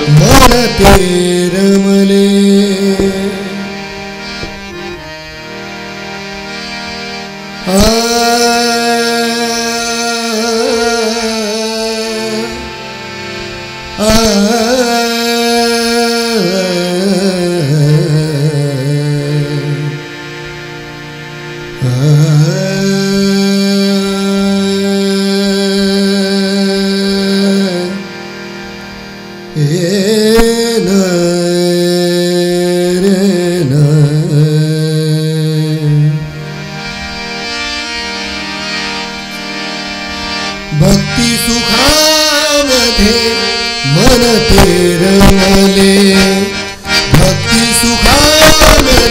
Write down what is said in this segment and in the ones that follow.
मन ते रमले भक्ती सुखामध्ये मन ते रमले भक्ती सुखामध्ये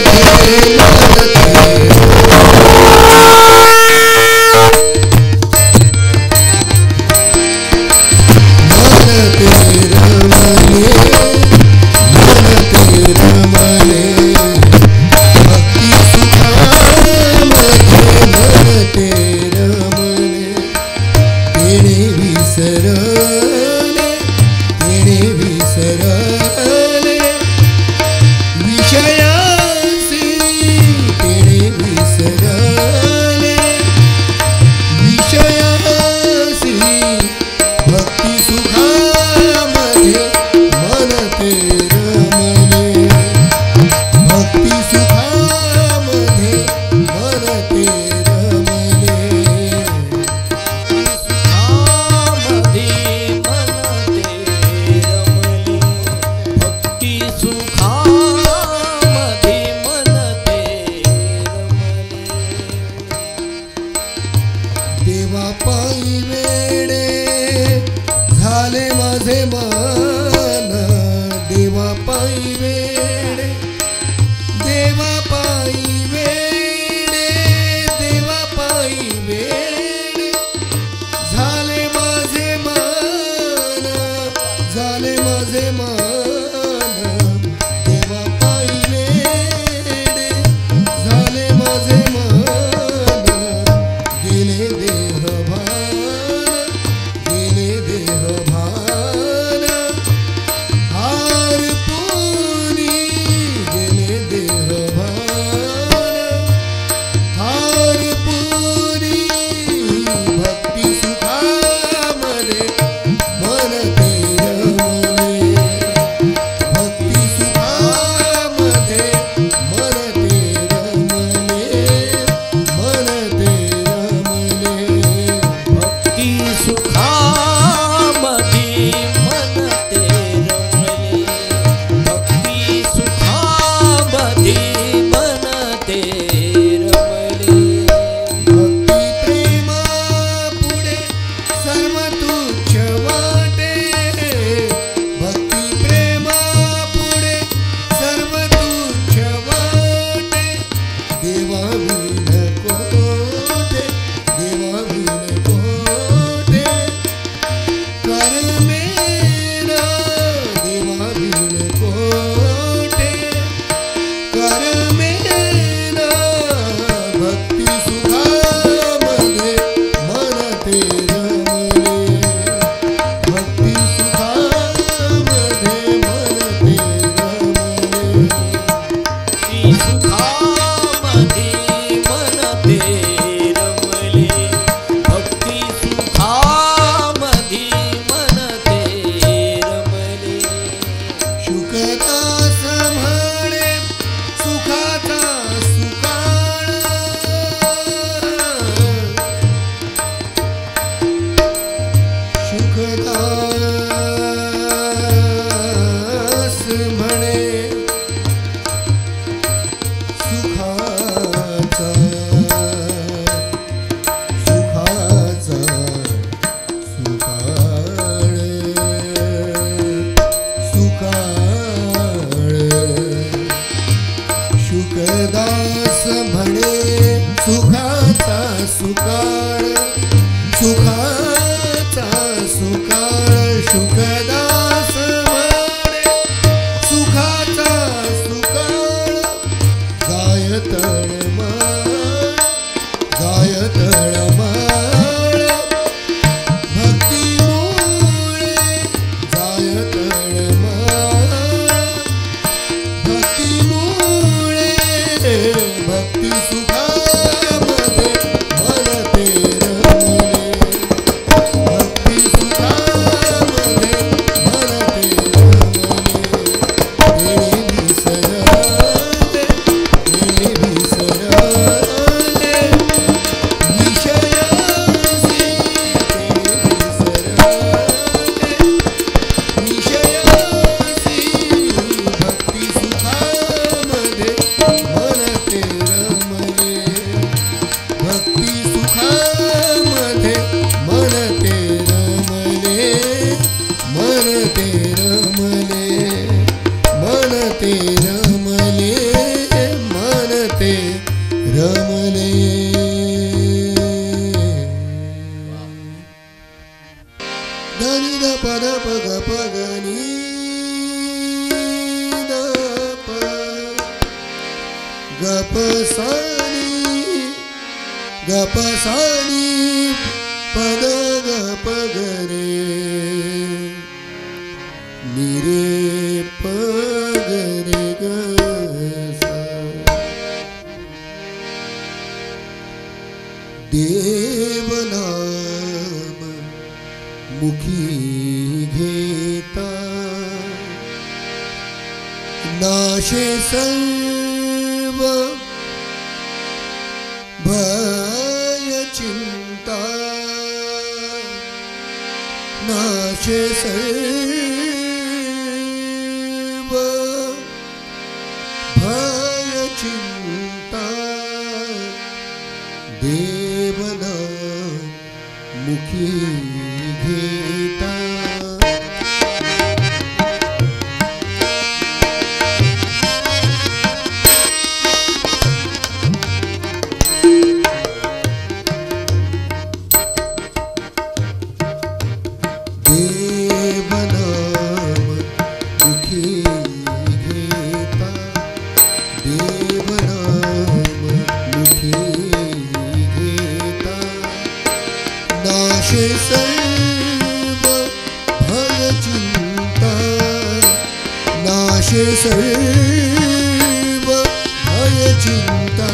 मन ते रमले भक्ती सुखामध्ये मन ते रमले तेणे विसरले विषयासी तेणे विसरले विषयासी भक्ती सुखामध्ये मन ते रमले भक्ती सुखामध्ये मन ते रमले देवा पायी वेडे झाले माझे मन देवा पायी वेडे देवा पायी वेडे देवा पायी वेडे झाले माझे मन झाले माझे मन देवा पायी वेडे झाले माझे मन गेले देह भान हार रमले मन ते रमले मन ते रमले धनी द पद पग पगनी द प गप सानी पद गप गरे निरे पगरे ग देव नाम मुखी घेता नाशे सर्व भय चिंता नाशे सर्व भय चिंता देवना मुखी घेता सर्व भय चिंता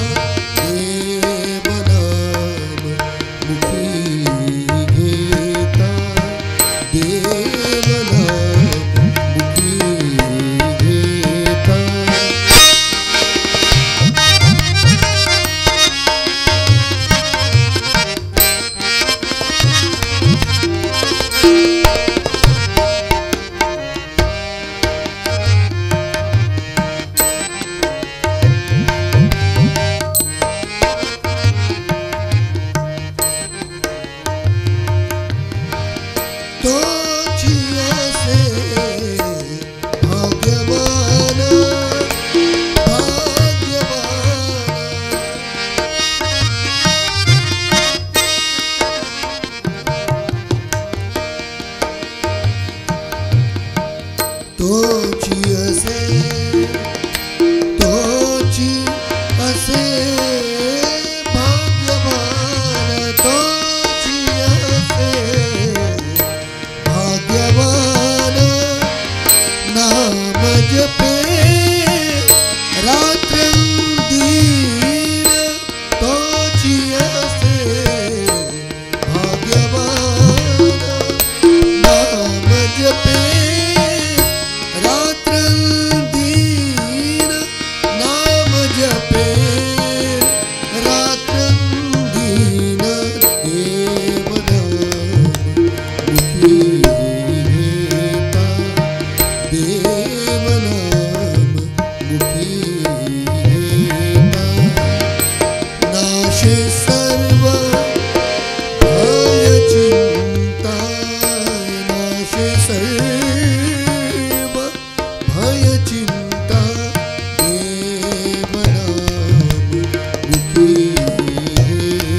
देव नाम मुखी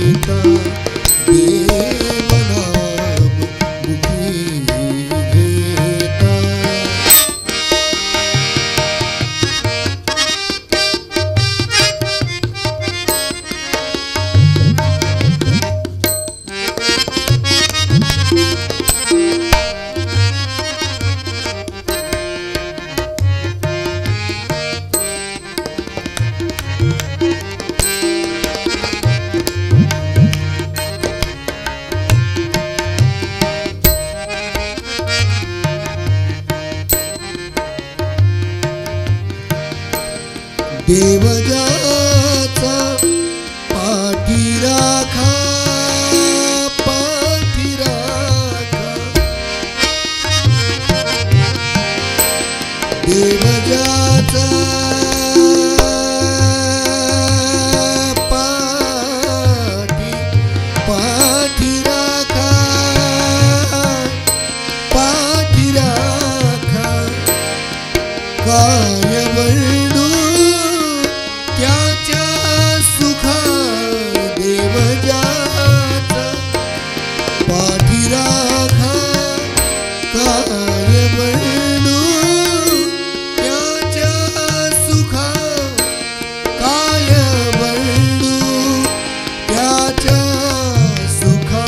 घेता देव नाम मुखी घेता देवजाचा पाठी राखा देवजाचा पाठी राखा काय वर्णू त्याच्या सुखा देव ज्याचा पाठी राखा काय वर्णू त्याच्या सुखा काय वर्णू त्याच्या सुखा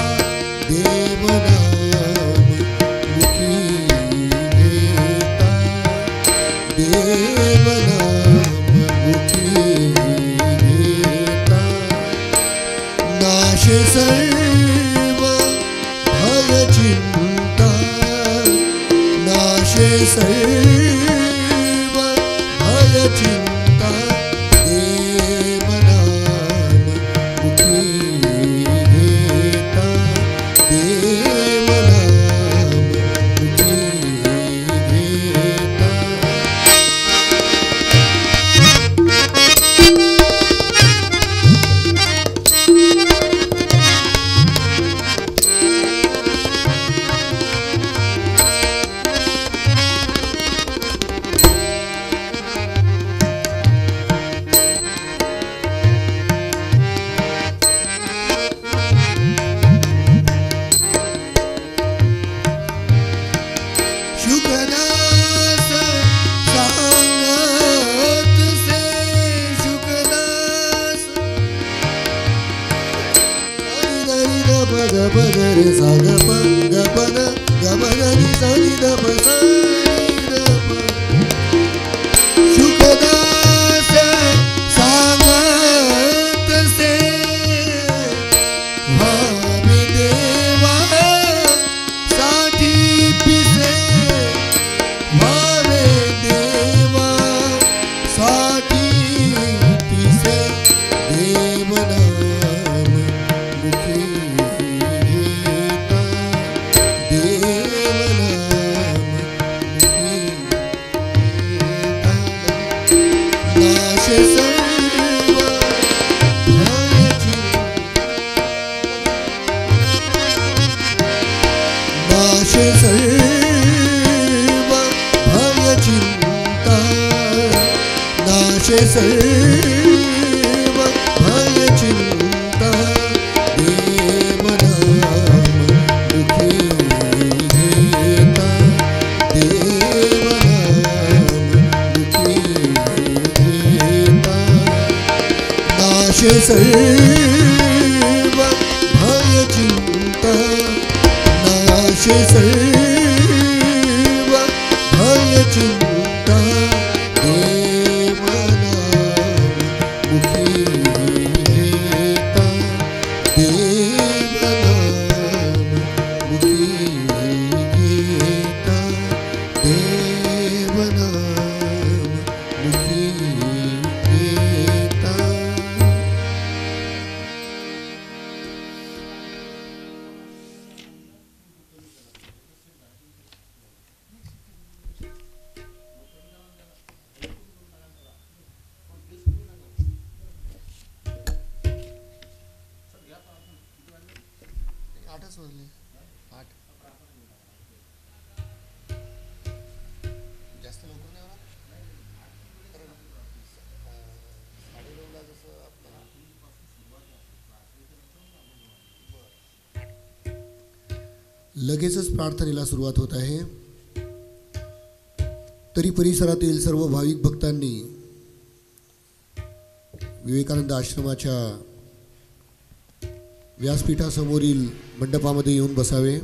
देवनाम मुखी घेता देवनाम मुखी घेता नाश सर्व भय चिंता नाश सर्व भय चिंता देवनाम मुखी घेता देवनाम मुखी घेता शुकदास सांगत से शुकदास हरि द पद पद रे सा ग प ग प ग प रि सा रि द प सा रि द प शुकदास सांगत से भावी देवा साठी पिसे भावे देवा साठी पिसे देवनाम मुखी घेता देवनाम मुखी घेता नाश सर्व भय नाश सर्व भय चिंता नाश सर्व भय चिंता देवनाम मुखी घेता देवनाम मुखी घेता नाश सर्व भय चिंता नाश सर्व भय चिंता देवनाम मुखी घेता देवनाम मुखी घेता देवनाम मुखी घेता आठच वाजले 8 जास्त लवकर नाही होणार कारण 9:30ला जसं आपलं लगेचच प्रार्थनेला सुरुवात होत आहे. तरी परिसरातील सर्व भाविक भक्तांनी विवेकानंद आश्रमाच्या व्यासपीठासमोरील मंडपामध्ये येऊन बसावे.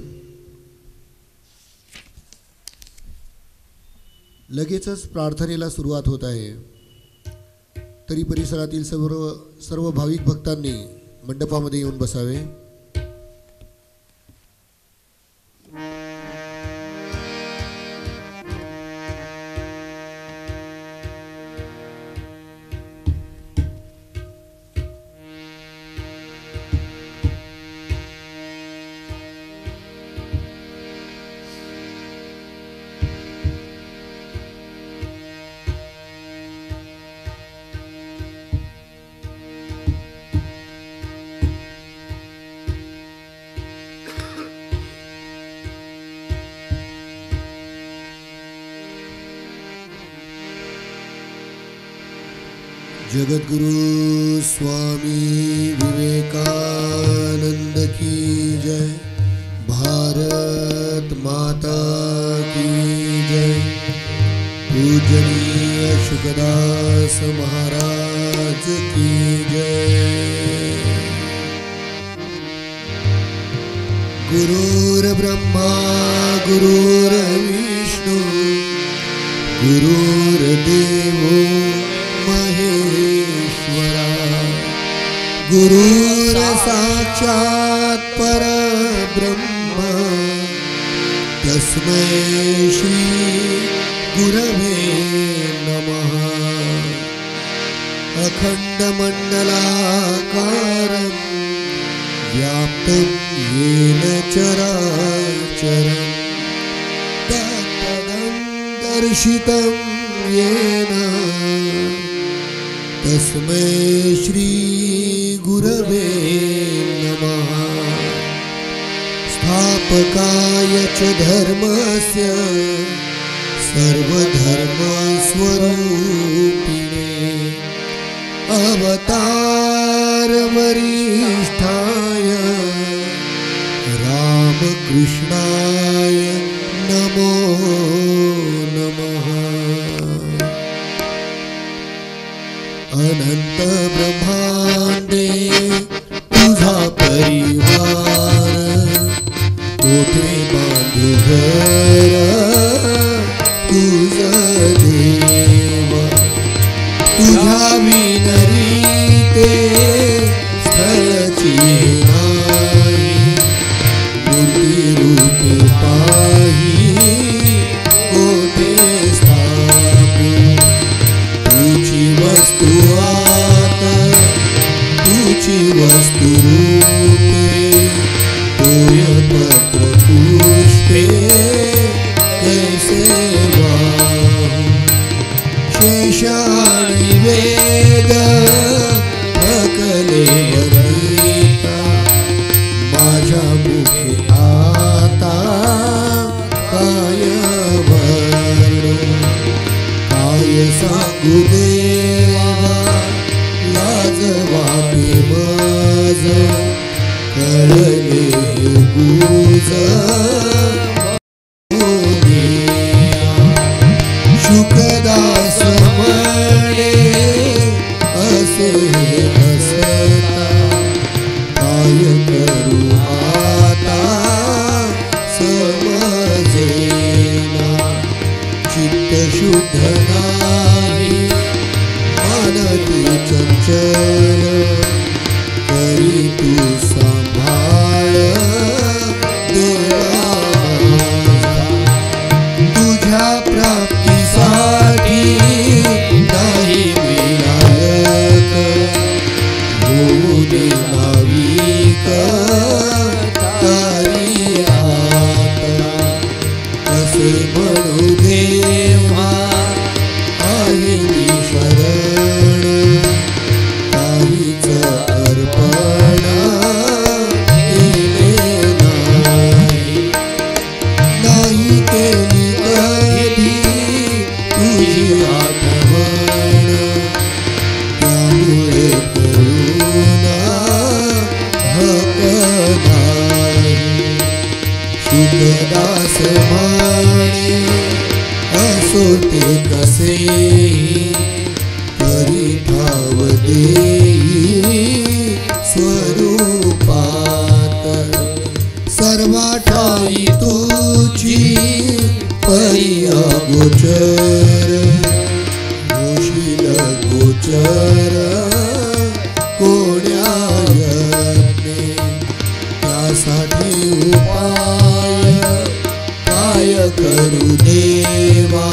लगेचच प्रार्थनेला सुरुवात होत आहे. तरी परिसरातील सर्व भाविक भक्तांनी मंडपामध्ये येऊन बसावे. जगद्गुरु स्वामी विवेकानंद की जय। भारत माता की जय। पूजनीय शुकदास महाराज की जय। गुरुर्ब्रह्मा गुरुर्विष्णु गुरुर्देवो महेश्वरा। गुरुर्साक्षात् परब्रह्म तस्मै श्री गुरवे नमः। अखण्डमण्डलाकारं व्याप्तं येन चराचरं तत्पदं दर्शितं येन तस्मै श्री गुरवे नमः। स्थापकाय च धर्मस्य सर्वधर्मस्वरूपिणे अवतार वरिष्ठाय रामकृष्णाय नमो नमः। अनंत ब्रह्मांडे तुझा परिवार कोठे बांधू घर तुझ देव। तुझ्या विनरीते स्थळची नाही मूर्ती रूपे पाही कोठे स्थापू। तुझी वस्तु आत तुझी वस्तु रूपे तोय पत्र पुष्पे कैसे वाहू। शेषाणी वेद थकले वनिता माझ्या मुखे आता काय वर्णू। काय सांगू देवा लाज वाटे माझ कळले गुज शुकदास म्हणे असे हसता काय करू आता समजेना। चित्त शुद्ध नाही मानती चंचल करी तू सांभाळ देवा। तुझ्या प्राप्तीसाठी नाही विनायक होऊ दे नाविक तारी हात। असे म्हणू देवा आहे मी शरण काहीच अर्पण केले नाही। नाही केली कधी तुझी आठवण त्यामुळे करुणा हक नाही। शुकदास म्हणे असो ते कसेही तरी ठाव देई स्वरूपात। सर्वा ठाई तुझी परी अगोचर होशील गोचर कोण्या यत्ने। त्यासाठी उपाय काय करू देवा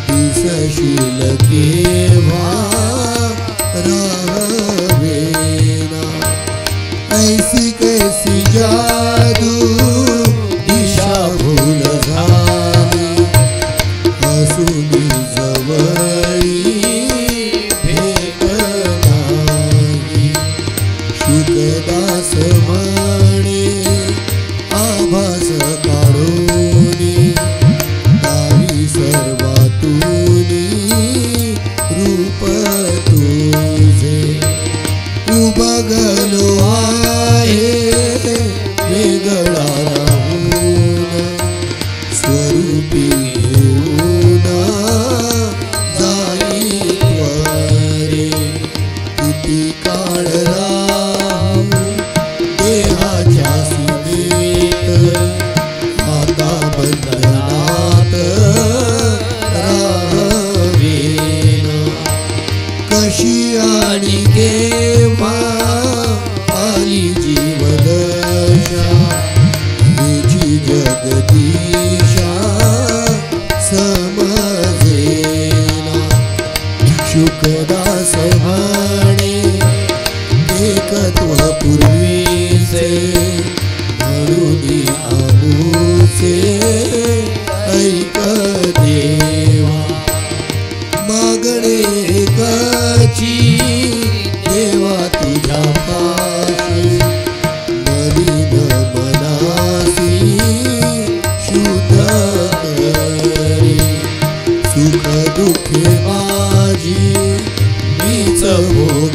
दिसशील केव्हा राहवेना। ऐसी कैसी जादू दिशा भूल झाली हसूनी जवळी भेट नाही। शुकदास म्हणे आभास काढूनी दावी सर्वातूनी रूप तू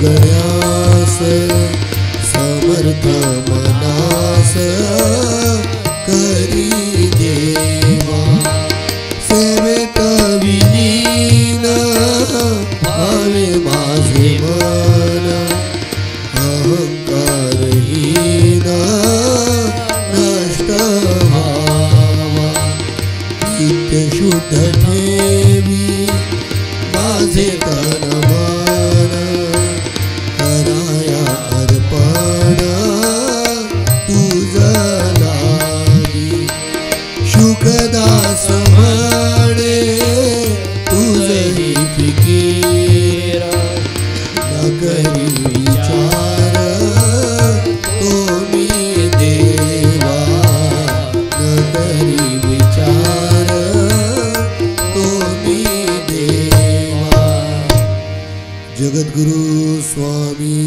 गयास समर्थ मनास करी देवा सेवेत विलीन भावे माझे मन अहंकारहीन नष्ट व्हावा नित्य शुद्ध ठेवी माझे तन मन कराया अर्पण तुझ लागी शुकदास म्हणे तुझही फिकीर न करी विचार तो मी देवा न करी विचार तो मी देवा जगद्गुरु स्वामी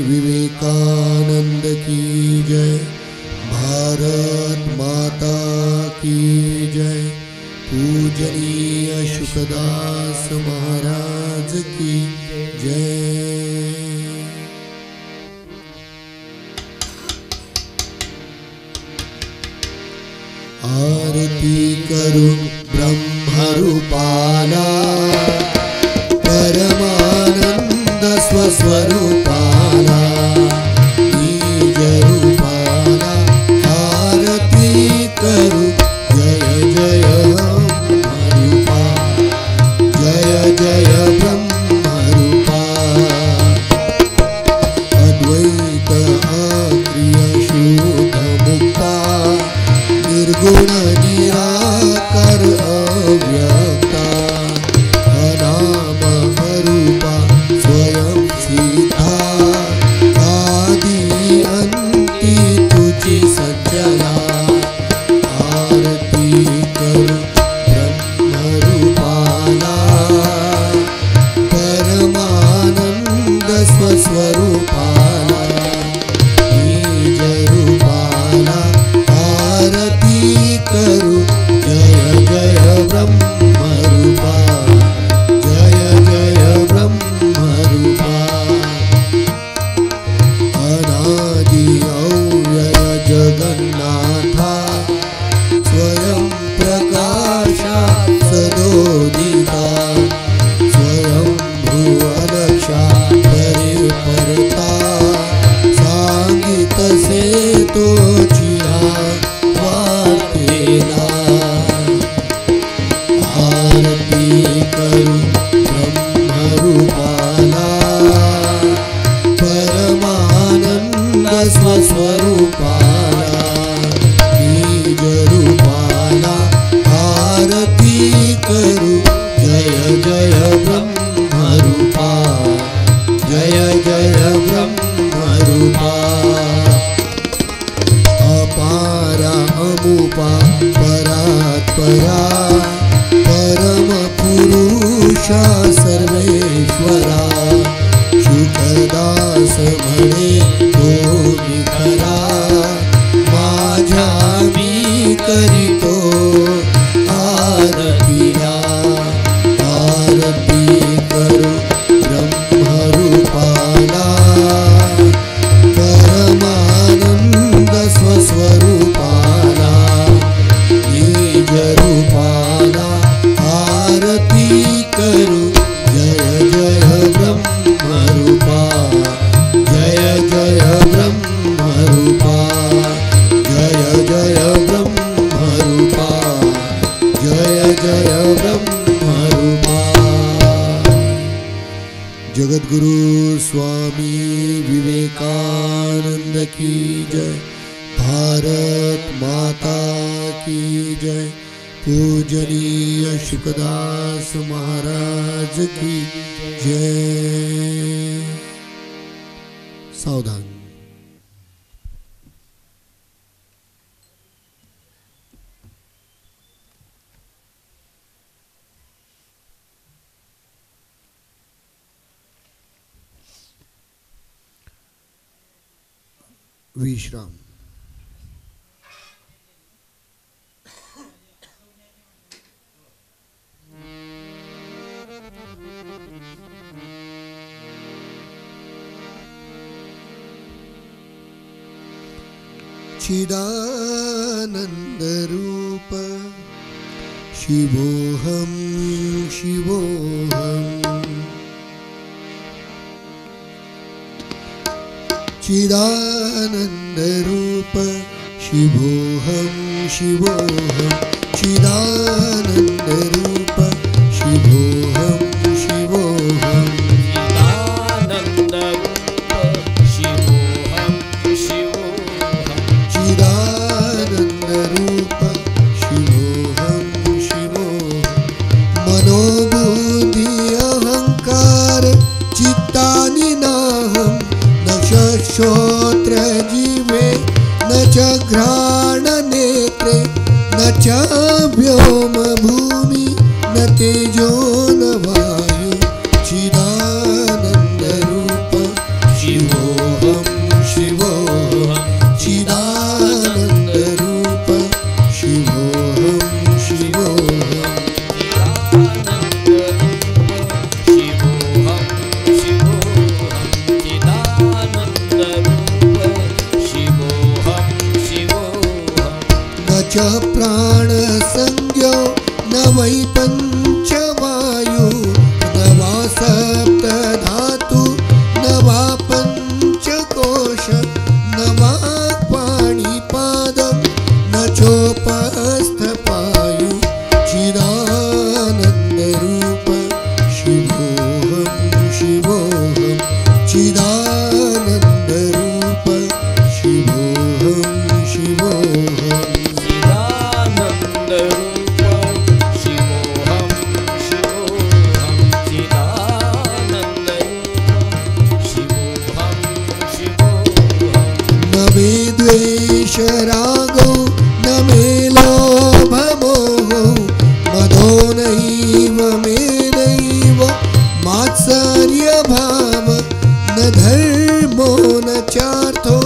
विवेकानंद की जय भारत माता की जय पूजनीय शुकदास महाराज की जय। आरती करू ब्रह्मरूपाला परमानंद स्वस्वरूपाला बीज रूपाला आरती करू जय जय ब्रह्मरूपा जय जय ब्रह्मरूपा अद्वैत अक्रिय शुद्ध मुक्ता निर्गुण निराकार अव्यक्ता अनाम अरूपा स्वयं सीता आदि अंती तुझी सज्जला आरती करू ब्रह्मरूपाला परमानंद स्वस्वरूपाला बीज रूपाला आरती करू जय जय ब्रह्मरूपा जय जय ब्रह्मरूपा अनादि अव्यय जगन्नाथा स्वयं प्रकाशा सदोदिता स्वयं भुवलक्षा परिपरता सांगित से तोचिया वार्तेला आरती करू ब्रह्मरूपाला परमानंद स्वस्वरूपाला बीज रूपाला आरती करू जय जय ब्रह्मरूपा जय जय ब्रह्मरूपा अपारा अमुपा परात्परा परम पुरुषा सर्वेश्वरा शुकदास म्हणे तो निखरा माझ्या मी करीतो आरतीला आरती करू ब्रह्मरूपाला परमानंद स्वस्वरूपाला बीज रूपाला आरती करू जय जय ब्रह्मरूपा जय जय ब्रह्मरूपा जय जय ब्रह्मरूपा जय जय ब्रह्मरूपा। जगद्गुरु स्वामी विवेकानंद की जय भारत माता की जय पूजनीय शुकदास महाराज की जय। सावधान। विश्राम। चिदानन्दरूप शिवोऽहं शिवोऽहम् चिदानन्दरूप शिवोऽहं शिवोऽहं चिदानन्दरूप शिवोऽहं शिवोऽहं चिदानन्दरूप शिवोऽहं शिवोऽहं मनोबुद्धि अहङ्कार चित्तानि नाहं न श्रोत्र जीवे न च घ्राण नेत्रे न च व्योम भूमि न तेजो न वायु चिदानन्दरूप शिवोऽहं शिवोऽहं चिदानन्दरूप शिवोऽहं शिवोऽहं च प्राणसंज्ञो न वै पंचवायु न वा सप्तधातु न वा पंचकोश न वा पाणिपादं न चोपस्थपायु चिदानन्दरूप शिवोऽहं शिवोऽहं चिदानन्दरूप शिवोऽहं शिवोऽहं रागो न मे लोभ मोहो मदो नैव मे नैव मात्सर्य भाव न धर्मो न चार्थो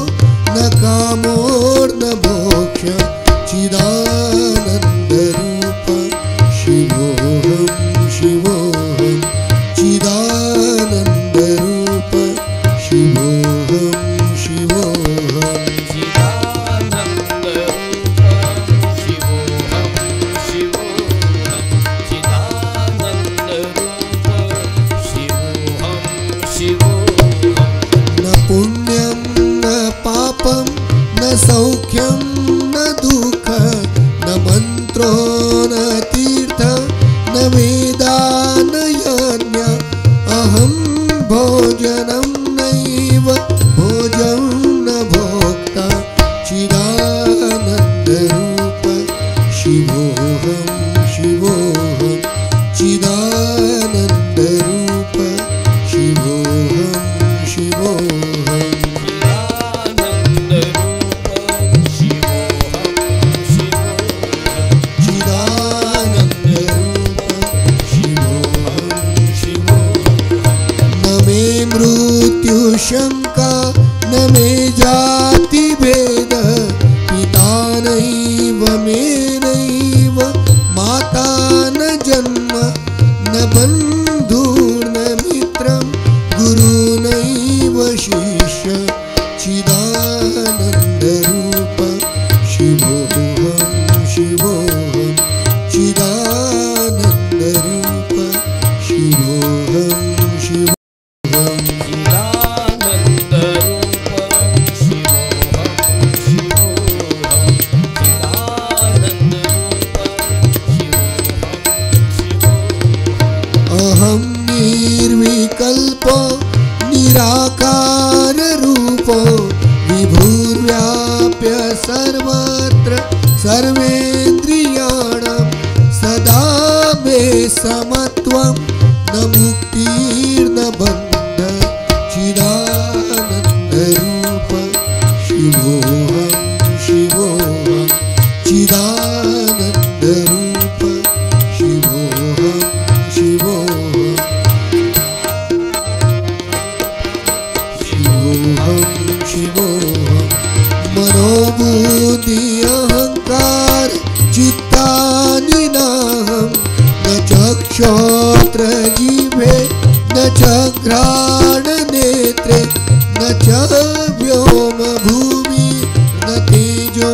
न कामोर्न मोक्ष चिदानन्दरूप शिवोऽहं शिवोऽहं चिदानन्दरूप शिवोऽहं शिवोऽहं न सौख्यं न दुःख न मन्त्रो न तीर्थ न वेदा न यज्ञ अहं भोजनं नैव भोजं न भोक्ता चिदानन्दरूप शिवोऽहं शिवोऽहं चिदानन्दरूप शिवोऽहं शिवोऽहं शंका न मे जाति भेद पिता नैव मे नैव माता न जन्म न बन्धुर्न मित्रं गुरु नैव शिष्य चिदानन्दरूप शिवोऽहं शिवोऽहं चिदानन्दरूप शिवोऽहं शिवोऽहं निर्विकल्पो निराकार रूपो विभुर्व्याप्य सर्वत्र सर्वेन्द्रियाणां सदा मे समत्वं न मुक्तिर्न बन्ध चिदानन्दरूप शिवोऽहं शिवोऽहं चिदानन्दरूप शिवोऽहं शिवोऽहं शिवोऽहं मनोबुद्धि अहङ्कार चित्तानि नाहं न च क्षोत्र जीवे न च घ्राण नेत्रे न च व्योम भूमि न तेजो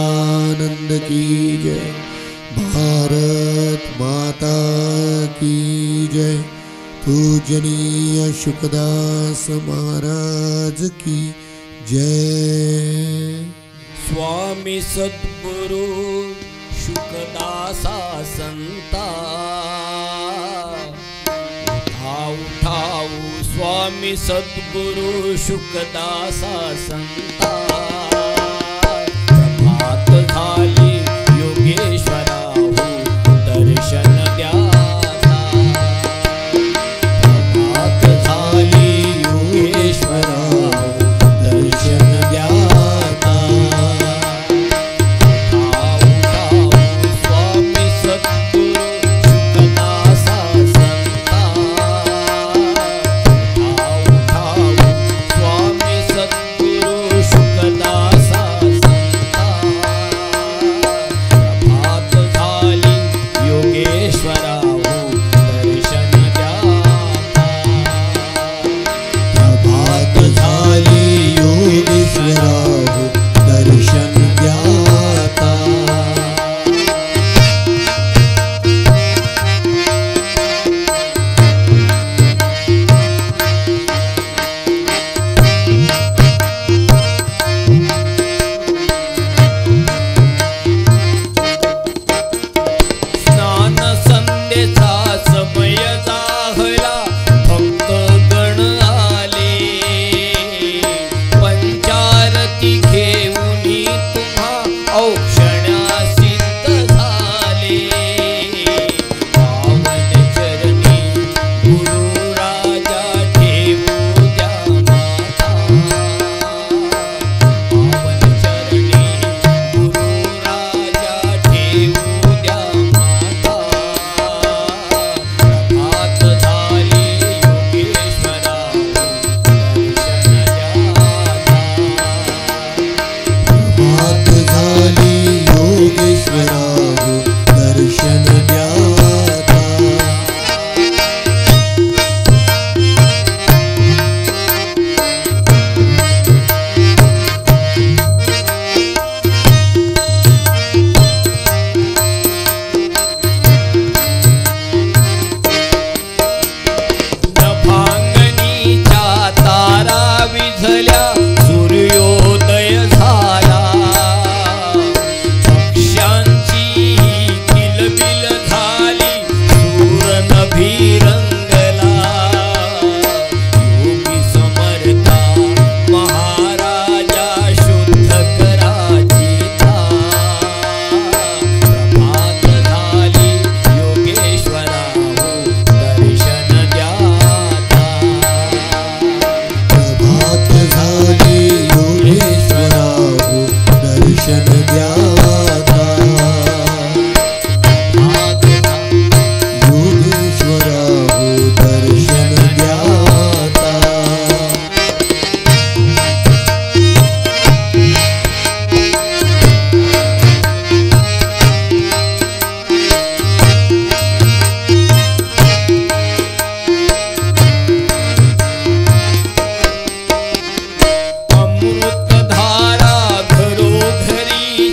सच्चिदानंद की जय। भारत माता की जय। पूजनीय शुकदास महाराज की जय। स्वामी सद्गुरु शुकदासा संता, उठाऊ स्वामी सद्गुरु शुकदासा संता। प्रभात झाली योगेश्वरा हो दर्शन द्याता। प्रभात झाली योगेश्वरा हो दर्शन द्याता। उठाऊ स्वामी सद्गुरु शुकदासा संता। स्वामी सद्गुरु शुकदासा संता। प्रभात झाली योगेश्वरा हो दर्शन द्याता। प्रभात झाली योगेश्वरा हो दर्शन द्याता। स्नान संध्येचा समय जाहला भक्त गण आले। पंचारती घेऊनी तुम्हा औक्षण्या सिद्ध झाले। पावन चरणी गुरु राजा ठेवू द्या माता। पावन चरणी गुरु राजा ठेवू द्या माता। प्रभात झाली योगेश्वरा दर्शन द्याता। प्रभात झाली योगेश्वरा हो दर्शन द्याता। नभांगणीच्या तारा विझल्या सूर्योदय झाला। पक्ष्यांची किलबिल झाली सूर नभी रंगला। योगी समर्था महाराजा शुद्ध कराची था। प्रभात झाली योगेश्वरा हो दर्शन द्याता। प्रभात झाली योगेश्वरा हो दर्शन द्याता। योगेश्वरा हो दर्शन द्याता। अमृतधारा घरोघरी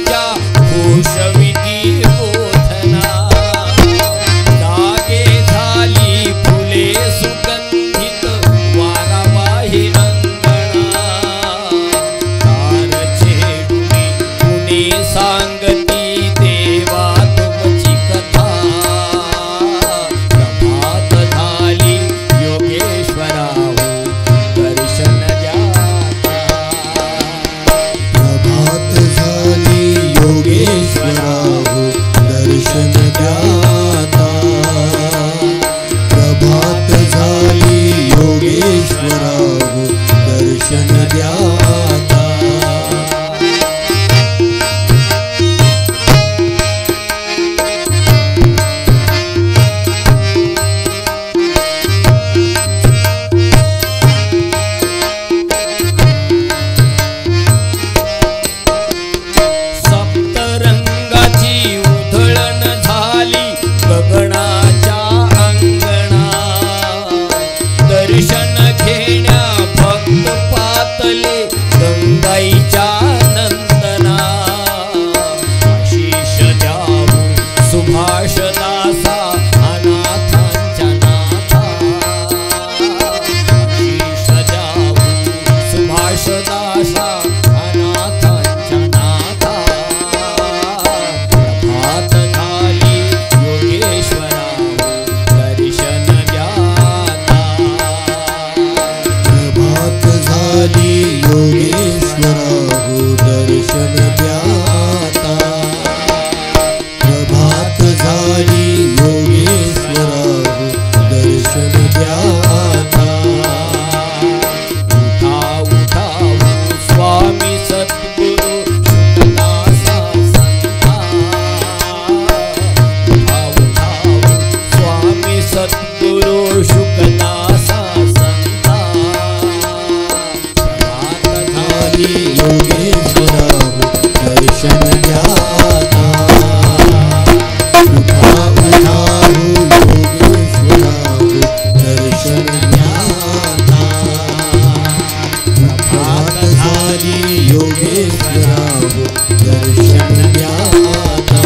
दर्शन द्या आता,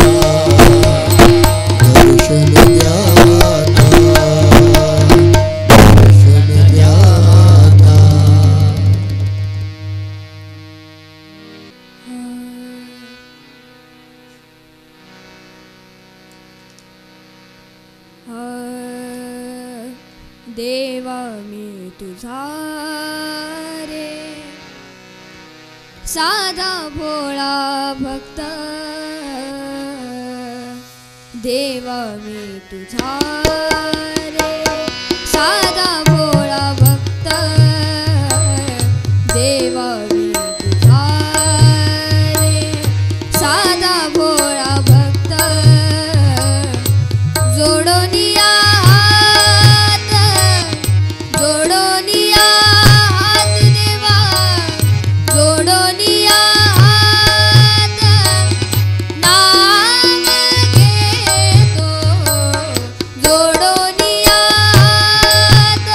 दर्शन द्या आता, दर्शन द्या आता. देवा मी तुझा रे साधा भोळा भक्त, देवा मी तुझा रे साधा भोळा भक्त, देवा मी तुझा रे साधा भोळा भक्त. जोडोनिया हात, जोडोनिया हात देवा, जोडोनिया हात, नाम घेतो. जोडोनिया हात,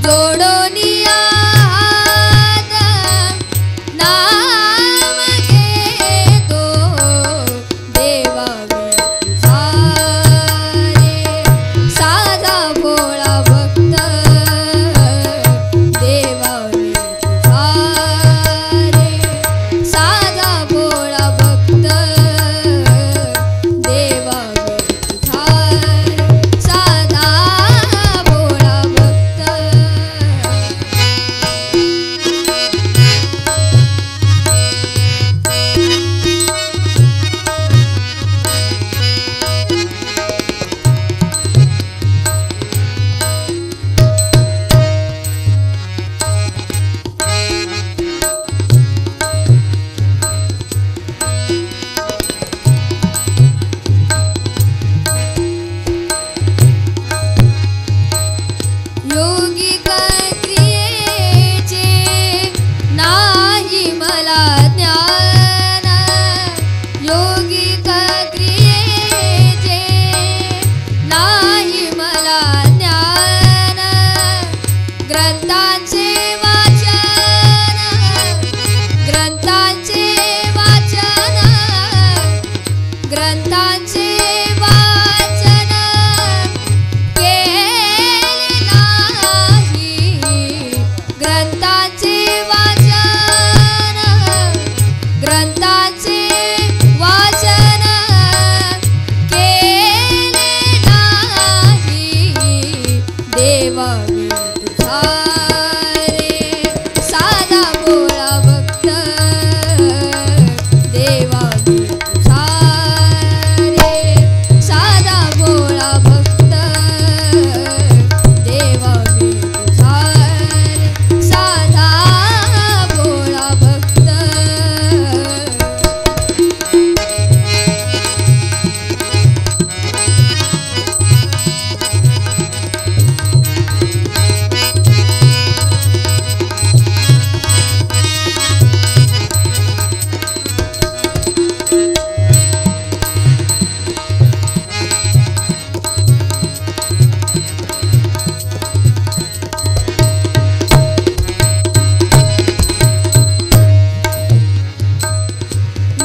जोडोनिया हात, नाम घेतो. देवा मी तुझा रे साधा भोळा भक्त, देवा मी तुझा रे साधा भोळा भक्त, देवा मी तुझा रे साधा भोळा भक्त. योगिक क्रियेचे नाही मला ज्ञान, योगिक क्रियेचे नाही मला ज्ञान. ग्रंथांचे वाचन, ग्रंथांचे वाचन, ग्रंथांचे वाचन केले नाही. ग्रंथांचे वाचन, ग्रंथांचे वाचन केले नाही. देवा मी तुझा रे साधा भोळा भक्त, देवा मी तुझा रे साधा भोळा भक्त, देवा मी तुझा रे साधा भोळा भक्त.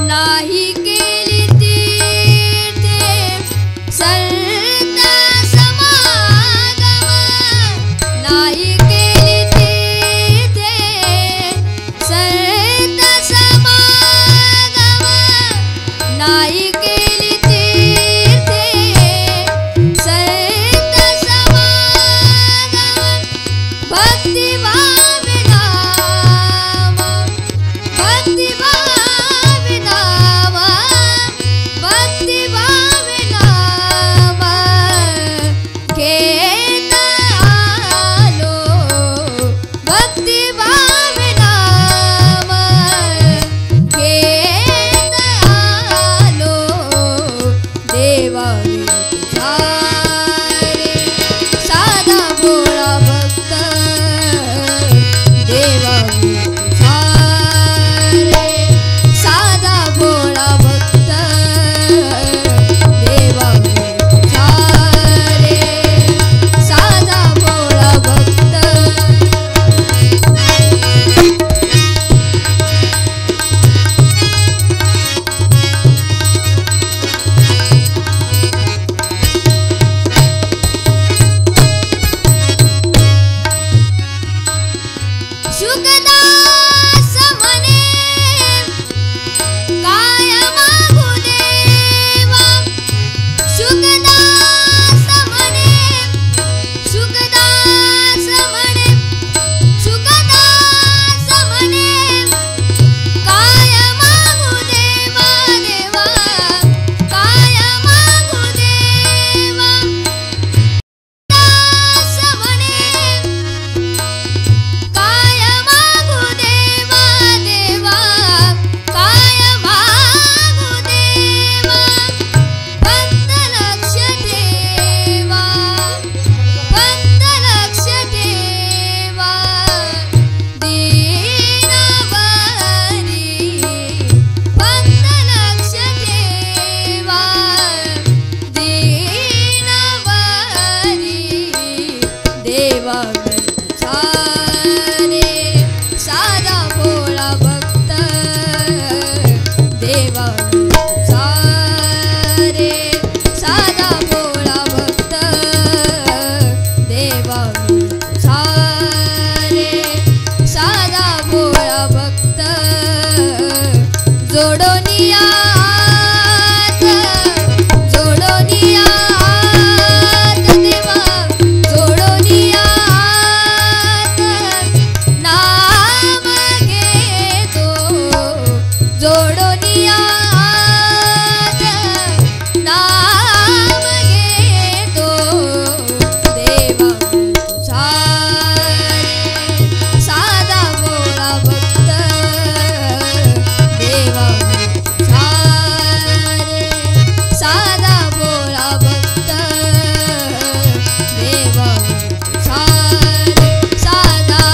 नाही केली तीर्थे संत समागम, नाही केली तीर्थे संत समागम, नाही केली तीर्थे संत समागम. भक्तिभाव नाम, भक्तिभाव नाम, देवा सारे साधा भोळा भक्त देवा सारे साधा भोळा भक्त जोडोनियात देवा जोडोनियात नाम घेतो जोडोनियात नाम घेतो देवा सारे साधा भोळा भक्त देवा सारे साधा भोळा भक्त देवा सारे साधा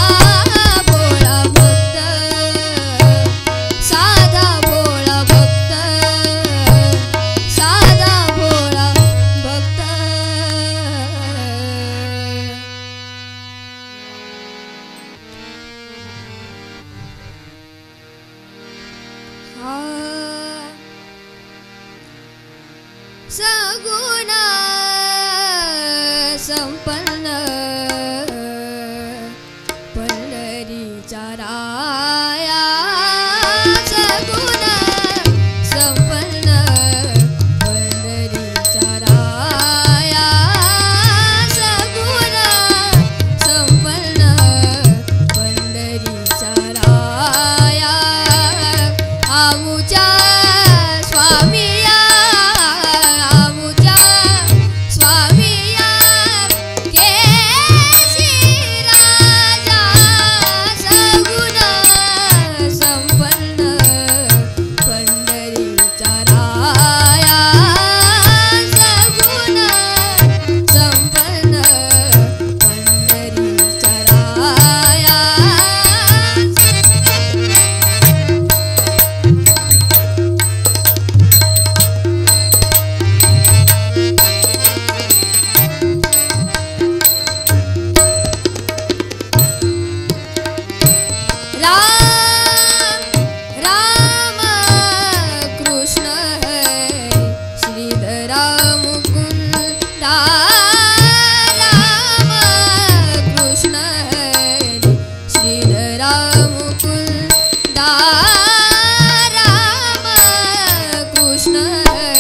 भोळा भक्त साधा भोळा भक्त साधा भोळा भक्त सगुण संपन्न पंढरीचा राया सगुण संपन्न पंढरीचा राया सगुण संपन्न पंढरीचा राया आमुच्या स्वामिया आमुच्या स्वामिया केशी राजा सगुण संपन्न पंढरीचा राया सगुण संपन्न पंढरीचा राया राम कृष्ण है श्रीधरा मुकुंदा राम कृष्ण है श्रीधरा मुकुंदा राम कृष्ण है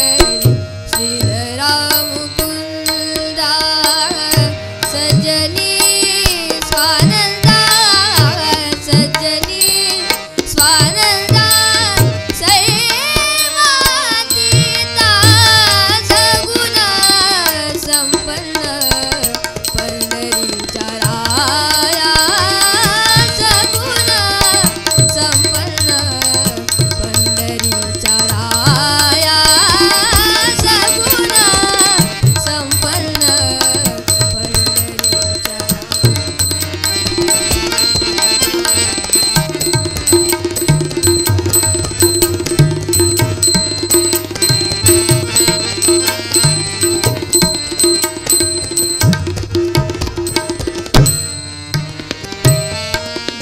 श्रीधरा मुकुंदा सज्जनी स्वानंदा सज्जनी स्वानंदा सैवातीता सगुण संपन्न पंढरीचा राया सगुण संपन्न पंढरीचा राया सगुण संपन्न पंढरीचा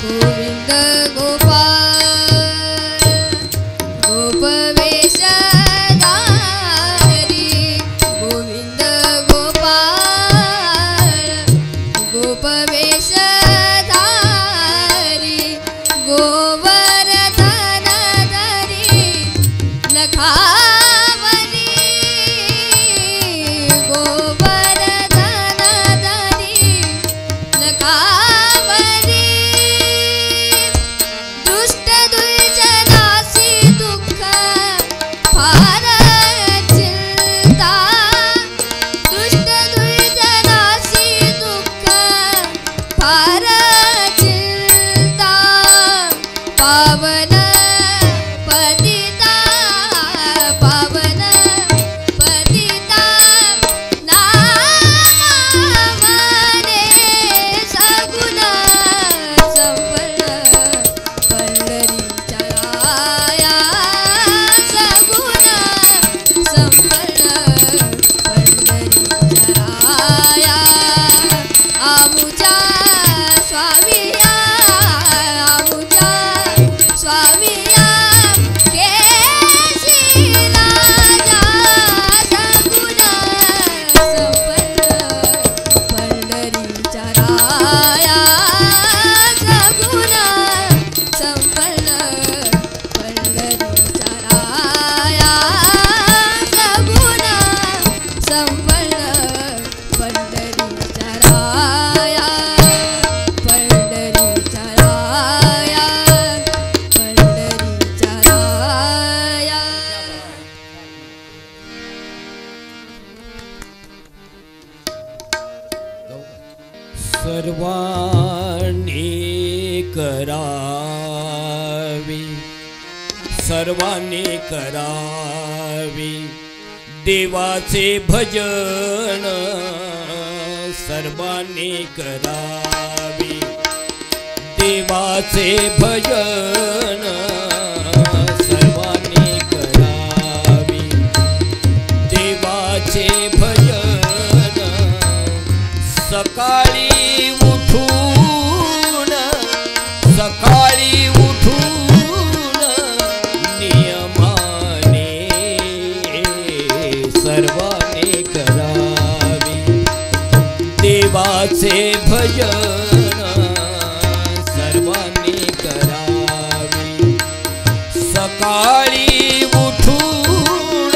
गोविंद गोपाल गोपवेशधारी गोविंद गोपाल गोपवेशधारी गोवर्धन धरी नखावरी गोवर्धन धरी नखावरी दुष्ट दुर्जनासी दुःख फार चिंता दुष्ट दुर्जनासी दुःख फार चिंता पावन पतिता पावन पतिता नामावने सगुण संपन्न पंढरीचा राया सगुण संपन्न पंढरीचा राया आमुच्या स्वामिया आमुच्या स्वामी सर्वांनी करावी, सर्वांनी करावी देवाचे भजन, सर्वांनी करावी देवाचे भजन, सर्वांनी करावी देवाचे भजन। सकाळी उठून, सकाळी उठून नियमाने सर्वांनी करावी देवाचे भजन, सर्वांनी करावी। सकाळी उठून,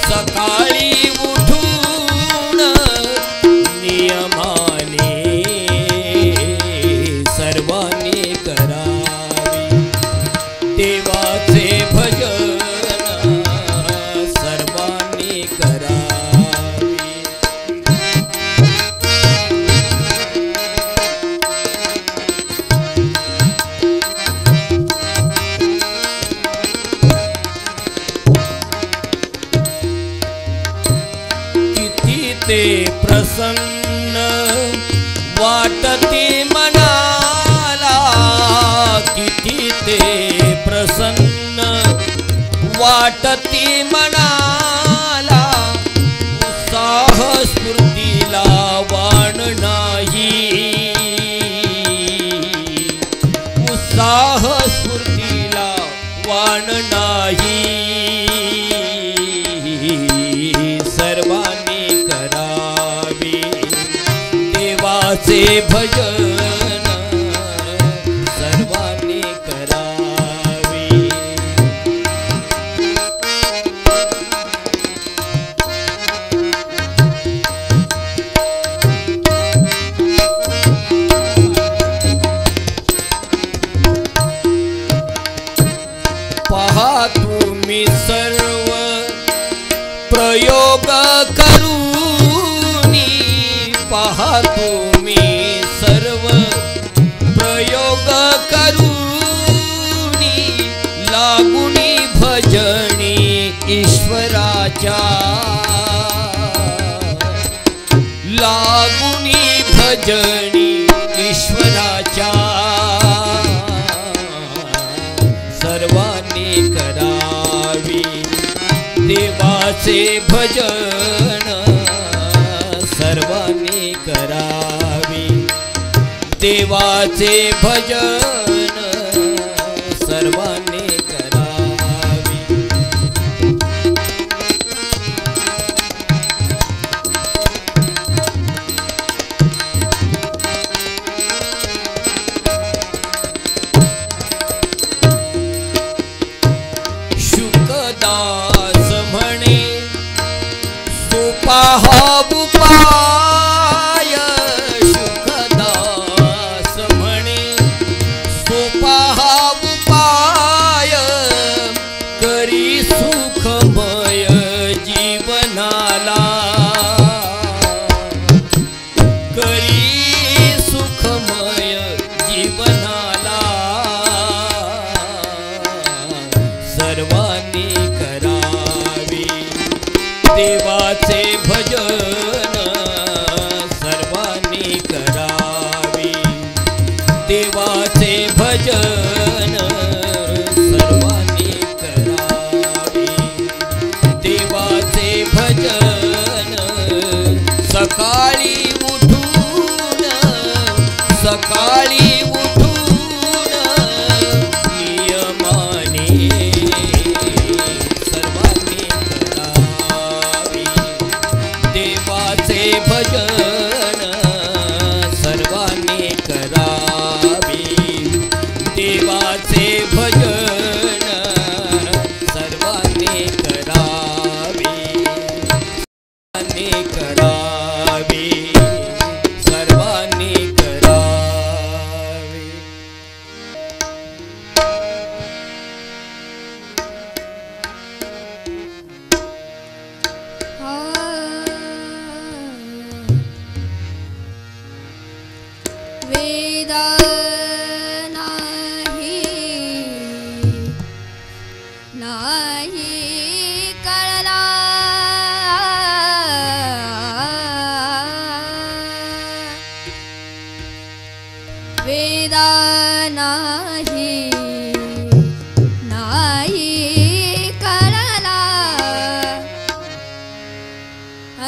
सकाळी उठून नियमाने सर्वांनी करावी देवाचे भजन, सर्वांनी करावी। किती ते प्रसन्न वाटते मनाला, किती ते प्रसन्न वाटते मनाला। उत्साह स्फूर्तीला वाण नाही, उत्साह स्फूर्तीला वाण नाही। सर्वांनी करावी देवाचे भजन, सर्वांनी करावी। पहा तुम्ही सर्व प्रयोग करूनी, पहा तुम्ही सर्व प्रयोग करूनी। लागुनी भजनी ईश्वराच्या, लागुनी भजनी ईश्वराच्या। सर्वांनी करावी देवाचे भजन, सर्वांनी करावी देवाचे भजन, सर्वांनी करावी। शुकदास म्हणे सोपा हा उपाय, शुकदास म्हणे सोपा हा उपाय। करी सुखमय जीवनाला, करी सुखमय जीवनाला। सर्वांनी करावी देवाचे भजन, सर्वांनी करावी देवाचे भजन, सर्वांनी करावी देवाचे भजन। सकाळी उठून, सकाळी उठून नियमाने सर्वांनी करावी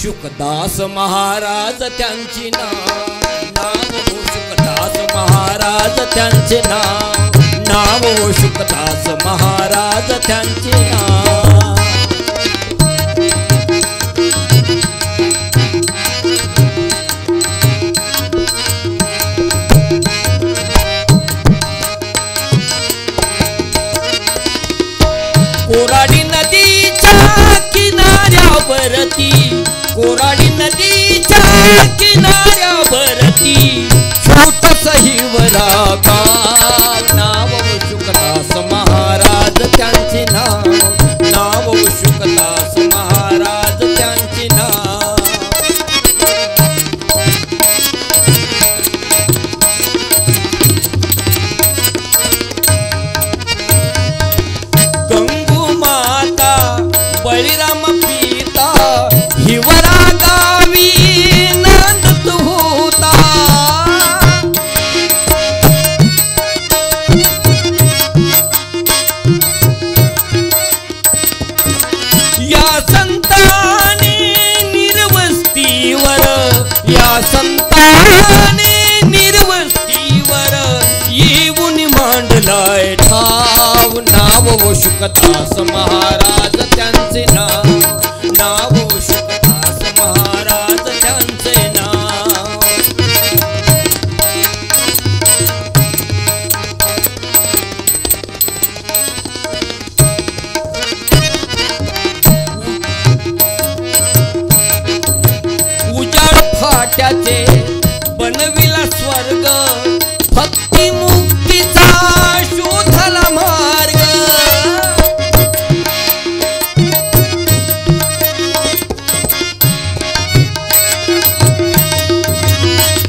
शुकदास महाराज त्यांची नाव हो शुकदास महाराज त्यांचे नाव हो शुकदास महाराज त्यांचे नाव. कोराडी नदीच्या किनाऱ्यावरती कोराडी नदीच्या किनाऱ्यावरती छोटस हिवरा गाव नाव शुकदास महाराज त्यांचे नाव शुकदास महाराज त्यांचे नाव. गंगू माता बळीराम पिता हिवरा गावी नंदत होता. या संताने निर्वस्तीवर येऊन मांडलाय ठाव नाव व शुकदास महाराज त्यांचे नाव व शुकदास महाराज त्यांचे नाव. उजाड फाट्याचे बनविला स्वर्ग भक्ती मुक्तीचा शोधला मार्ग.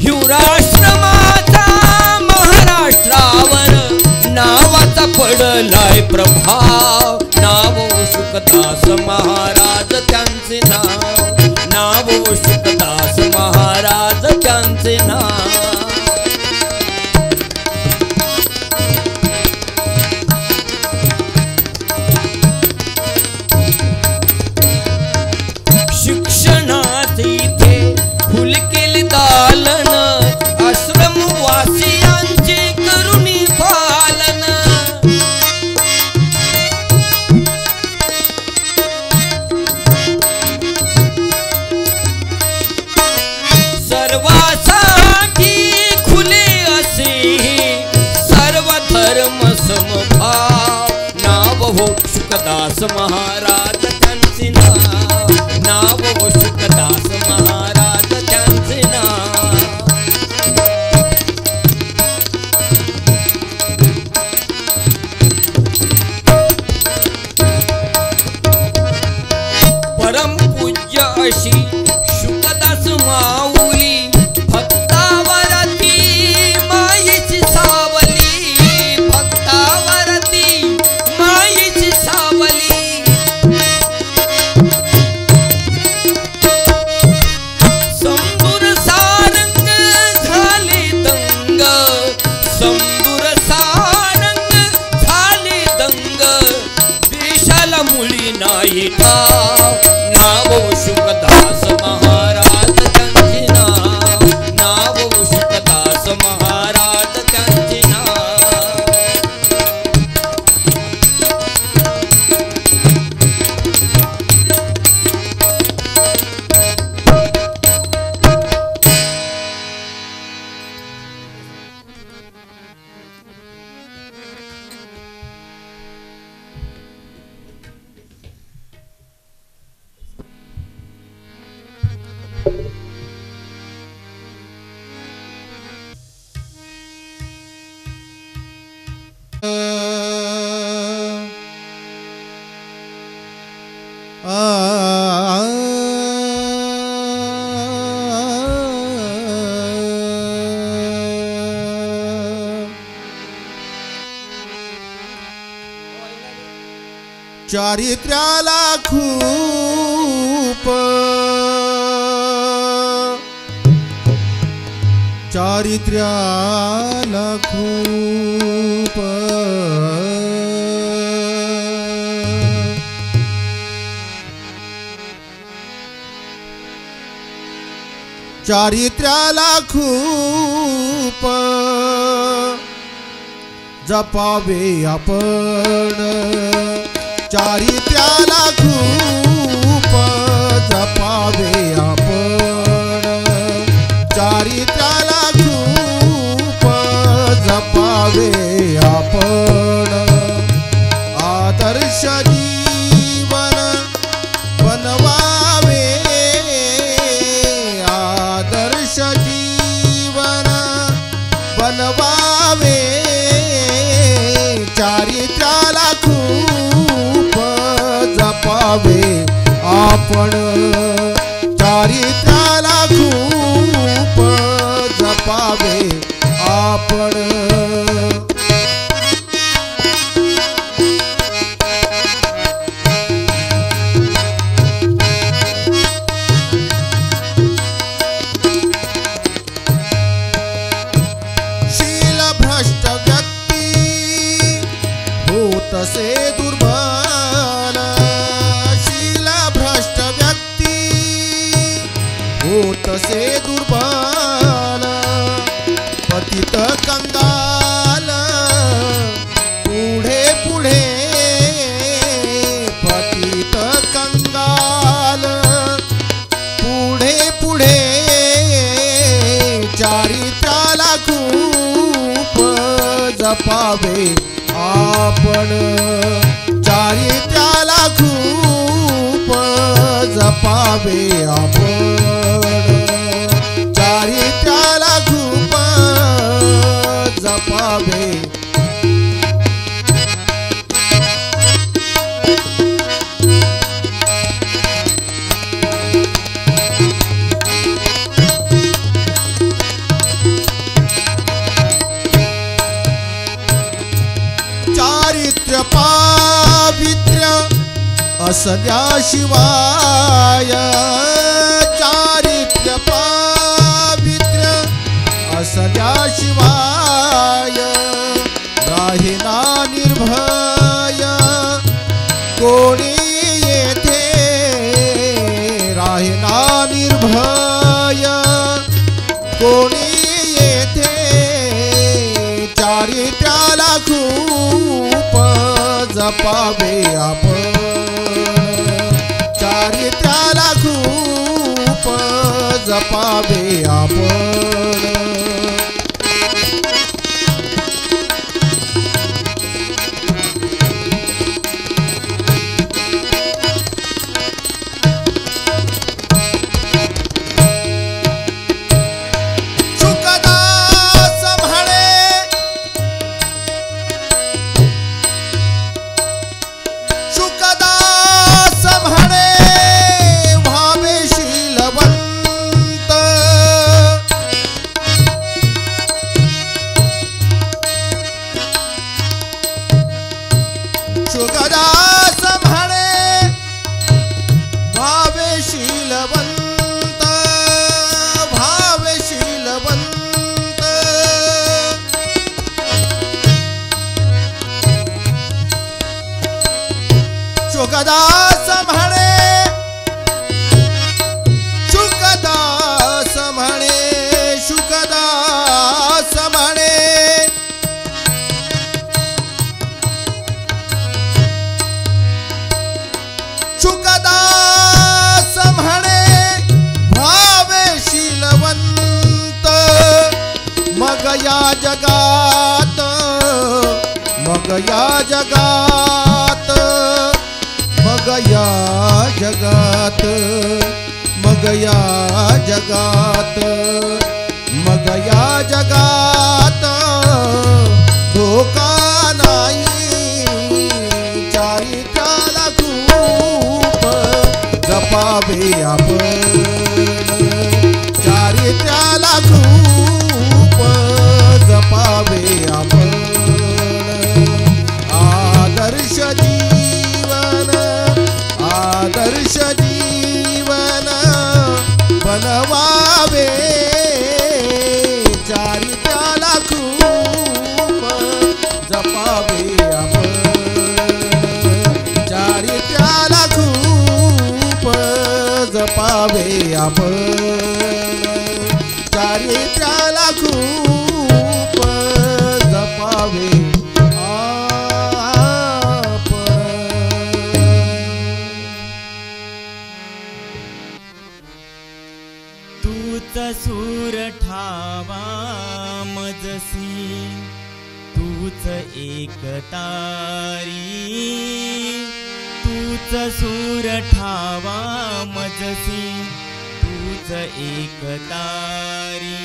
हिवराश्रमाचा महाराष्ट्रावर नावाचा पडलाय प्रभाव नाव शुकदास महाराज त्यांचे नाव शुकदास महाराज त्यांचे नाव. शिक्षणाचे इथे फुल केले दालन आश्रमवासियांचे करुणी पालन. सर्वासाठी खुले असे सर्व धर्म समभाव नाव हो शुकदास महाराज त्यांचे नाव हो शुकदास महाराज त्यांचे नाव. परमपूज्य अशी शुकदास माऊली भक्तावरती मायेची सावली भक्तावरती मायेची सावली. संदूर सारंग झाले दंग संदूर सारंग झाले दंग देशाला मुली नाही ठाव नाव शुकदास महाराज त्यांचे नाव शुकदास महाराज त्यांचे नाव. चारित्र्याला खूप चारित्र्याला खूप चारित्र्याला खूप जपावे आपण चारित्र्याला खूप जपावे आपण चारित्र्याला खूप जपावे आपण आदर्श जीवन बनवावे आदर्श जीवन बनवावे चारित्र्याला खूप जपावे आपण चारित्र्याला खूप जपावे आपण तसे दुर्बल शीलभ्रष्ट व्यक्ती हो तसे दुर्बल पतित कंगाल पुढे पुढे पतित कंगाल पुढे पुढे चारित्र्याला खूप जपावे आपण चारित्र्याला खूप जपावे आपण चारित्र्याला खूप जपावे चारित्र्य पावित्र्य असल्याशिवाय चारित्र्य पावित्र्य असल्याशिवाय राहिना निर्भय कोणी येथे राहिना निर्भय कोणी येथे चारित्र्याला खूप जपावे आपण चारित्र्याला खूप जपावे आपण सुखदास म्हणे भावेशीलवंत भावेशीलवंत सुखदास म्हणे सुखदास म्हणे सुखदास म्हणे सुखदास म्हणे भावेशीलवंत मग या जगात मग या जगात मग या जगात मग या जगात मग या जगात धोका नाही चारित्र्याला खूप जपावे आपण चारित्र्याला खूप जपावे आपण आदर्श जीवन आदर्श जीवन बनवावे चारित्र्याला खूप जपावे आपण चारित्र्याला खूप जपावे आपण चारित्र्याला खूप जपावे तूच सूर ठावा मजसी तूच एकतारी तूच सूर ठावा मजसी तूच एकतारी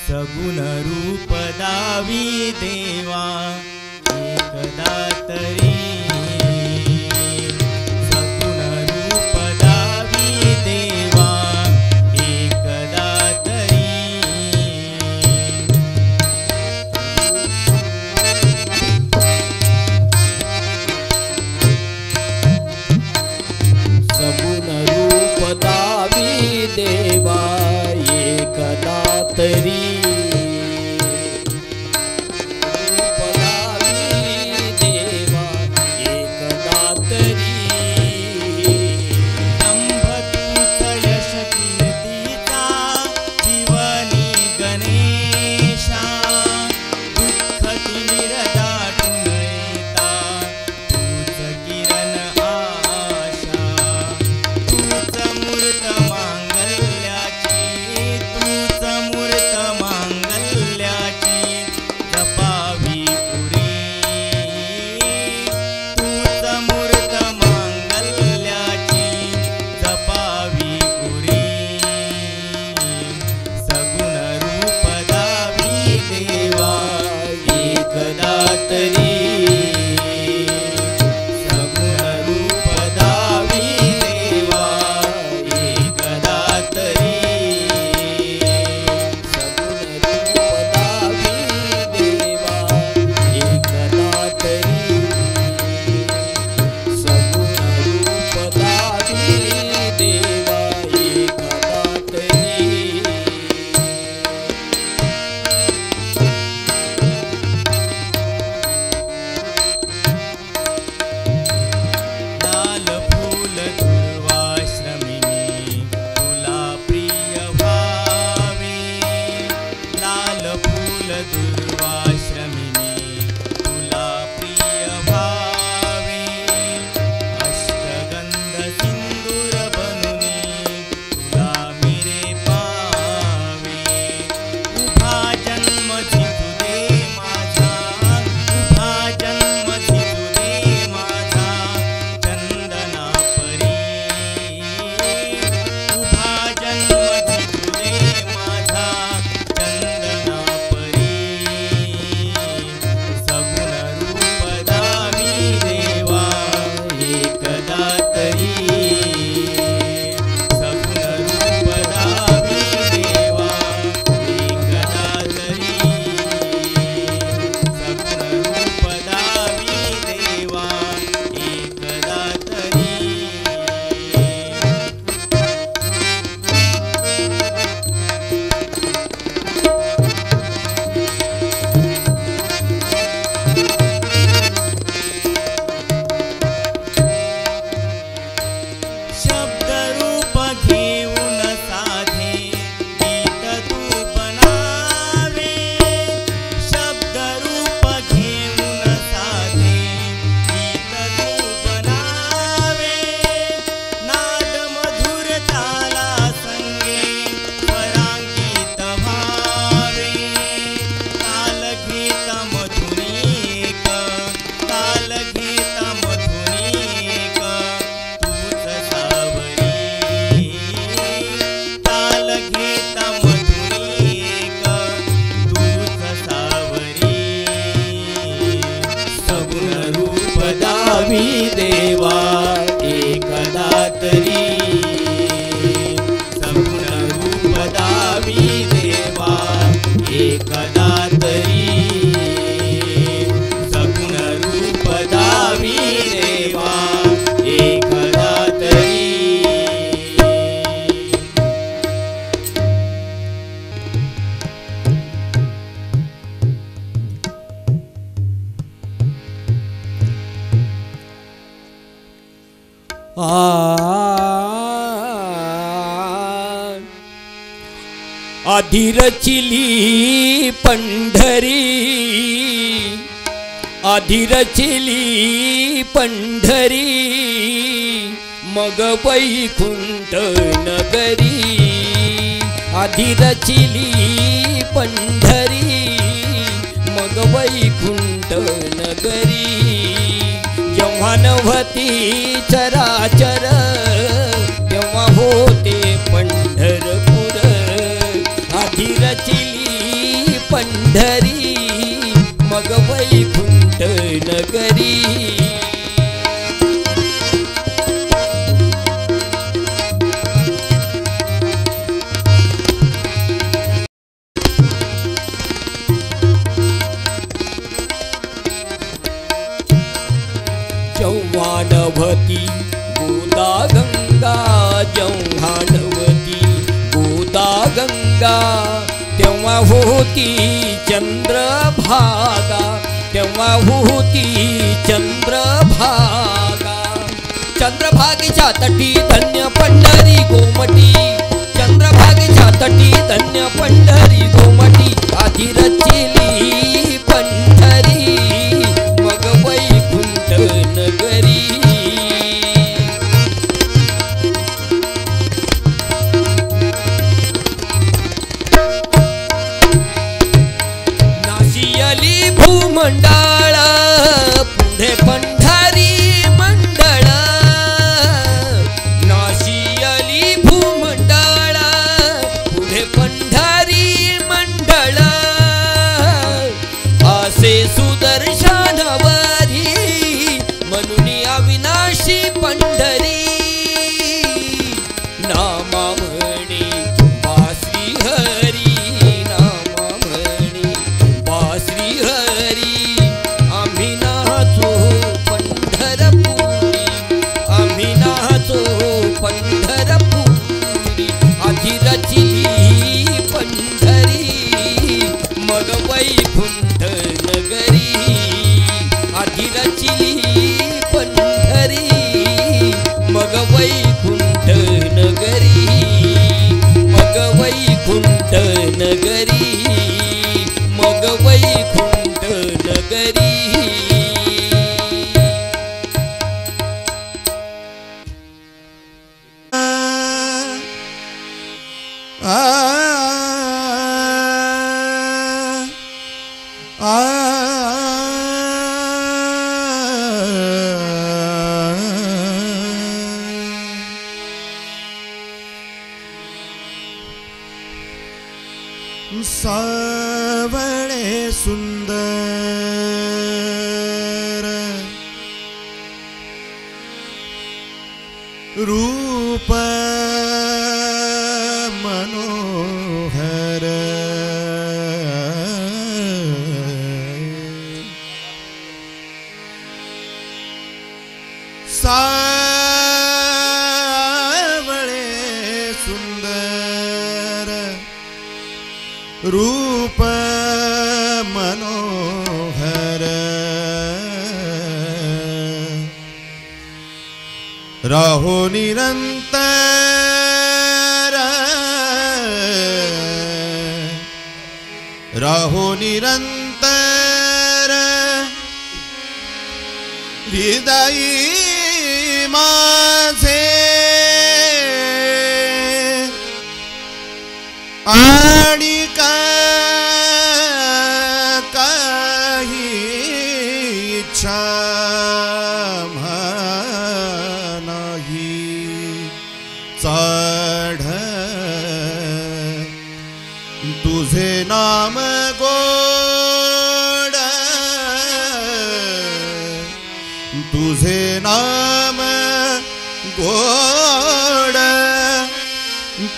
सगुण रूप दावी देवा एकदा तरी सगुण रूप दावी देवा एकदा तरी सगुण रूप दावी देवा एकदा तरी रूप दावी देवा एकदा तरी दंभ तूच यश कीर्तीचा जीवनी गणेशा दुःख तिमिर दाटून येता तूच किरण आशा तूच मूर्त मांगल्याची तूच मूर्त मांगल्याची जपावी पुरी तूच मूर्त मांगल्याची जपावी पुरी सगुण रूप दावी देवा एकदा तरी सगुण रूप दावी देवा एकदा तरी सगुण रूप दावी देवा एकदा तरी सगुण रूप दावी देवा एकदा तरी लाल फूल दुर्वाश्रमिनी तुला प्रिय भावे लाल फूल दुर्वाश्रमिनी तुला प्रिय भावे अष्टगंध सिंदूर बनुनी तुला मिरे पावे उभा जन्म झिजू दे माझा उभा जन्म झिजू दे माझा चंदना परी उभा जन्म झिजू दे माझा चंदना परी सगुण रूप दावी देवा एकदा तरी सगुण रूप दावी देवा एकदा तरी सगुण रूप दावी देवा एकदा तरी शब्द रूप घेऊन साधे गीत तू बनावे शब्द रूप घेऊन साधे गीत तू बनावे नाद मधुर ताला संगे स्वरांगीत भावे ताल घेत मधुनीक ताल घेत मधुनीक तूच सावरी ताल घेत मधुनीक तूच सावरी सगुण रूप दावी देवा एकदा तरी सगुण रूप दावी देवा एकदा तरी सगुण रूप दावी देवा एकदा तरी आधी रचिली पंढरी, आधी रचिली पंढरी, मग वैकुंठ नगरी. आधी रचिली पंढरी, मग वैकुंठ नगरी. जेव्हा नव्हती चराचर, तेव्हा होते पंढरपूर. आधी रचिली पंढरी, मग वैकुंठ नगरी. जौहानवती गोदा गंगा, जौहानवती गोदा गंगा. तेव्हा होती चंद्रभागा, तेव्हा होती चंद्रभागा. चंद्रभागेच्या तटी धन्य पंढरी गोमटी, चंद्रभागेच्या तटी धन्य पंढरी गोमटी. आधी रचिली पंढरी, मग वैकुंठ नगरी. नाशियली भूमंडळ, पुढे पंढरी मंडळ. नाशियली भूमंडळ, पुढे पंढरी मंडळ. असे सुदर्शनवरी, म्हणून अविनाशी पंढरी. नामा म्हणे बाश्री हरी, नामा म्हणे बाश्री हरी. आम्ही नाचो पंढरपुरी, आम्ही नाचो पंढरपुरी. आधी रचिली पंढरी, मग वैकुंठ नगरी. आधी रचिली पंढरी, मग वैकुंठ नगरी. मग वैकुंठ नगरी, मग वैकुंठ नगरी. सावळे सुंदर रूप मनोहर. सावळे सुंदर रूप मनोहर. राहो निरंतर, राहो निरंतर. हृदयी माझे आणि काही इच्छा नाही. चढ तुझे नाम गोड, तुझे नाम गोड.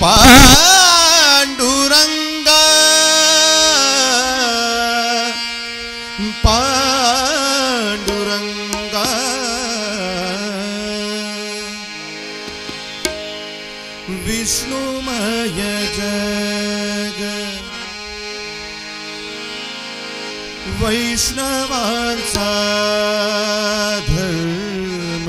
पांडुरंगा, पांडुरंगा. विष्णुमय जग, वैष्णवांचा धर्म.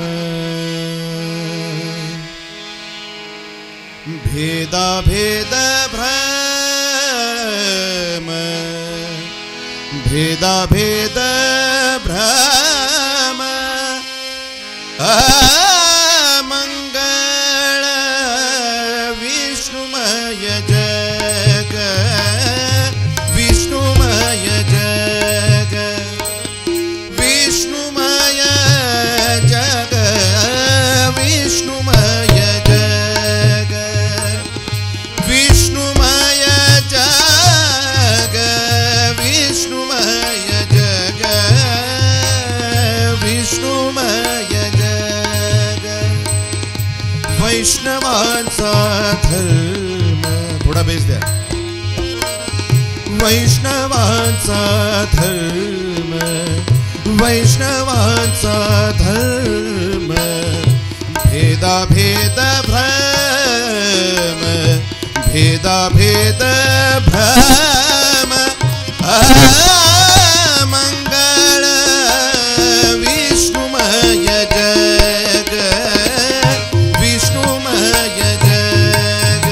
भेदा भेद भ्रम भेदा भेद भ्रम मंगळ विष्णुमय जग विष्णुमय जग विष्णुमय जग विष्णुमय जग विष्णुमय जग विष्णुमय जग विष्णुमय जग वैष्णवांचा धर्म थोडा बेस द्या वैष्णवांचा धर्म वैष्णवांचा धर्म भेदा भेद भ्रम भेदा भेद भ्रम मंगळ विष्णुमय जग विष्णुमय जग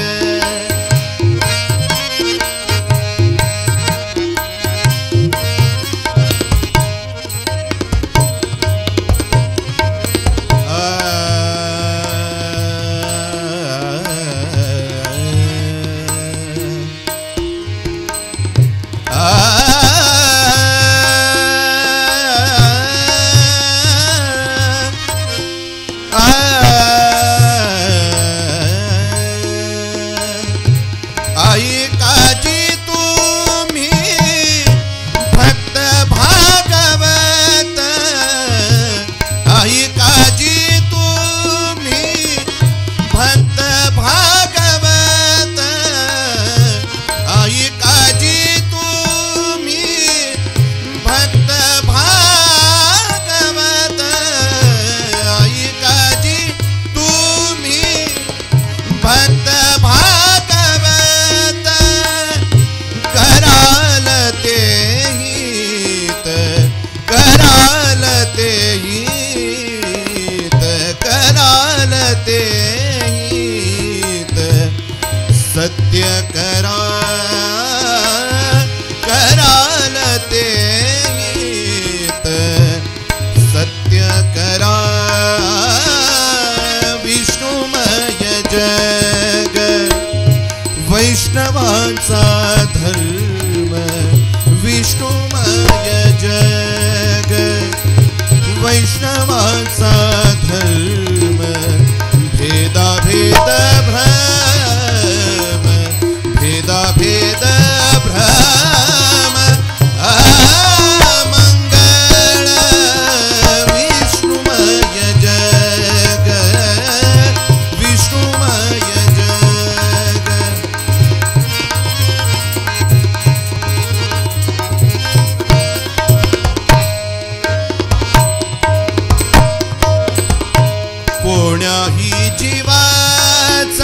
आई काजी तुम्ही भक्त भागवत आई काजी तुम्ही भक्त भागवत आई काजी तुम्ही भक्त भागवत आई काजी तुम्ही भक्त भागवत कराल ते हित कराल ते हित कराल ते हित सत्य करा कराल ते हित सत्य करा विष्णुमय जग वैष्णवांचा धर्म विष्णुमय जग वैष्णवांचा धर्म भेदा भेद भ्रम भेदा भेद भ्रम मंगळ विष्णुमय जग विष्णुमय जग कोण्याही जीवाच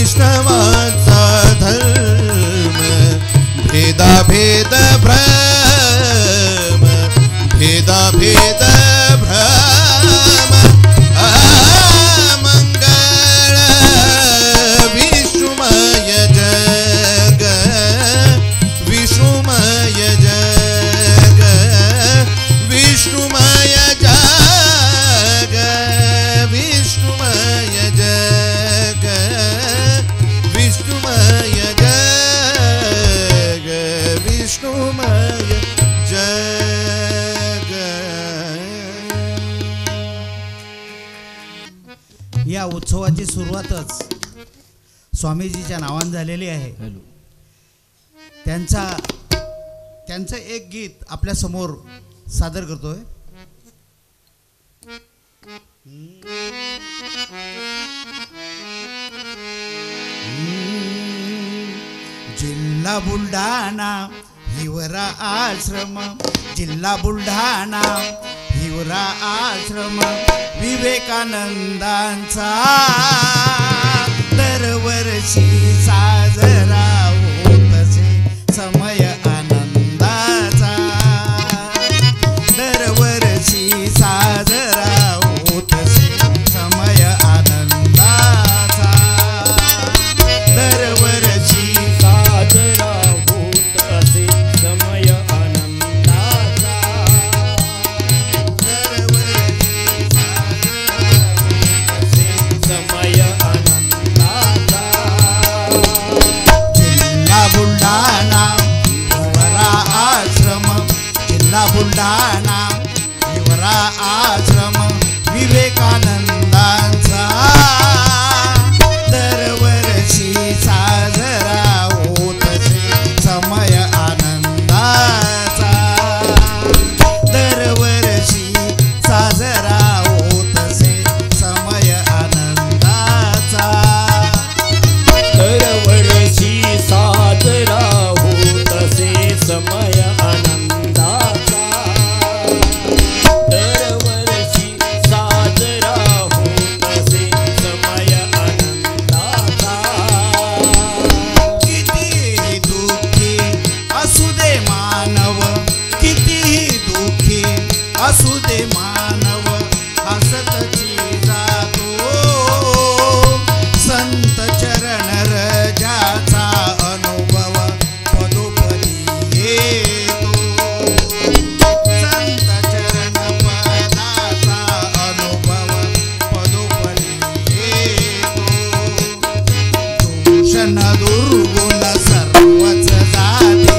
वैष्णवाचा धर्म भेदाभेद भ्रम भेदाभेद भ्रम मंगळ विष्णुमय जग विष्णुमय जग विष्णुमय जग विष्णुमय जग विष्णुमय जग विष्णुमय जग. या उत्सवाची सुरुवातच स्वामीजीच्या नावाने झालेली आहे. त्यांचं एक गीत आपल्या समोर सादर करतोय. जिल्हा बुलढाणा हिवरा आश्रम जिल्हा बुलढाणा हिवरा आश्रम विवेकानंदांचा दरवर्षी साजरा होतसे समय आनंदाचा दरवर्षी साजरा होतसे समय आनंदाचा दरवर्षी साजरा होत असे समय आनंदाचा दरवर्षी असे समय आनंदाचा. जिल्हा बुलढाणा हिवरा आश्रम जिल्हा बुलढाणा हिवरा आश्रम विवेकानंदांचा दरवर्षी साजरा होतसे समय आनंदाचा दरवर्षी साजरा होतसे समय आनंदाचा दरवर्षी साजरा होत असे समय आनंदाचा दरवर्षी साजरा होत असे समय आनंदाचा. कितीही दुःखी असू दे मानव कितीही दुःखी असू दे मानव हसतची जातो संत चरण रजाचा अनुभव पदोपदी येतो संत चरण पदाचा अनुभव पदोपदी येतो. दोषण दुर्गुण सर्वच जाती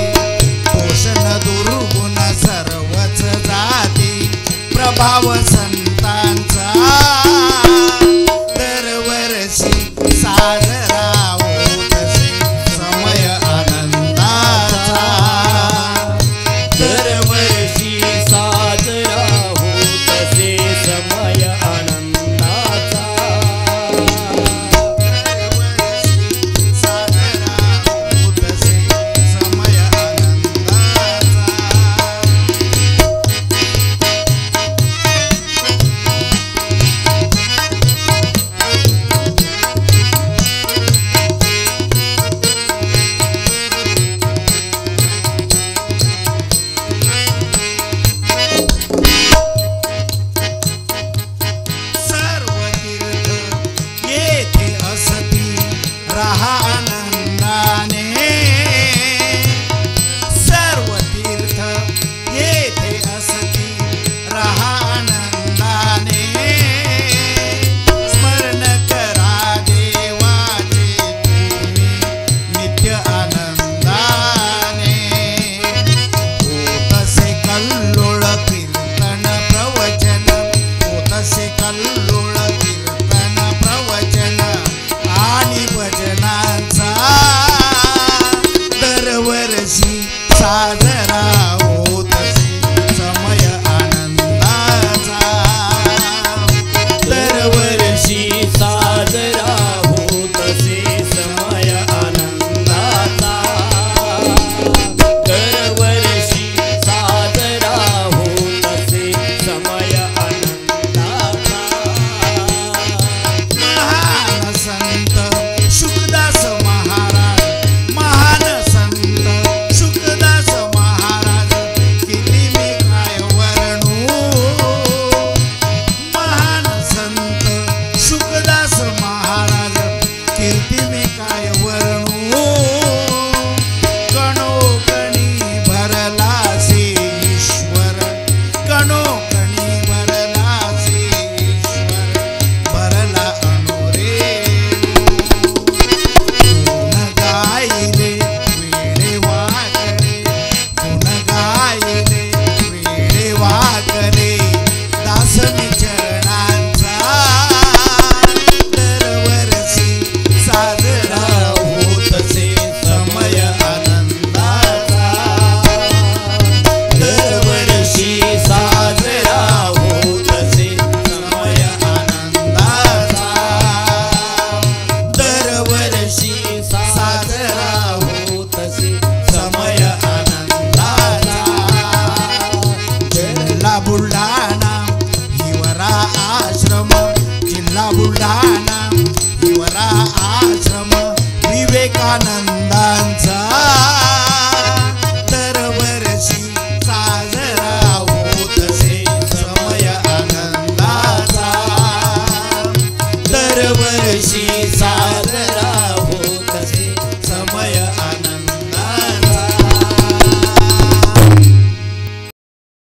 दोषण दुर्गुण सर्वच जाती प्रभाव संतांचा दरवर्षी साजरा होतसे समय आनंदाचा दरवर्षी साजरा होत असे समय आनंदाचा दरवर्षी साजरा होतसे समय आनंदाचा. सर्व तीर्थ येथे असती रहा आनंदाने सर्व तीर्थ येथे असती रहा आनंदाने स्मरण करा देवाचे तुम्ही नित्य आनंदाने होतसे कल्लोळ कीर्तन प्रवचन होतसे कल्लोळ कीर्तन प्रवचन आणि भजनांचा दरवर्षी साजरा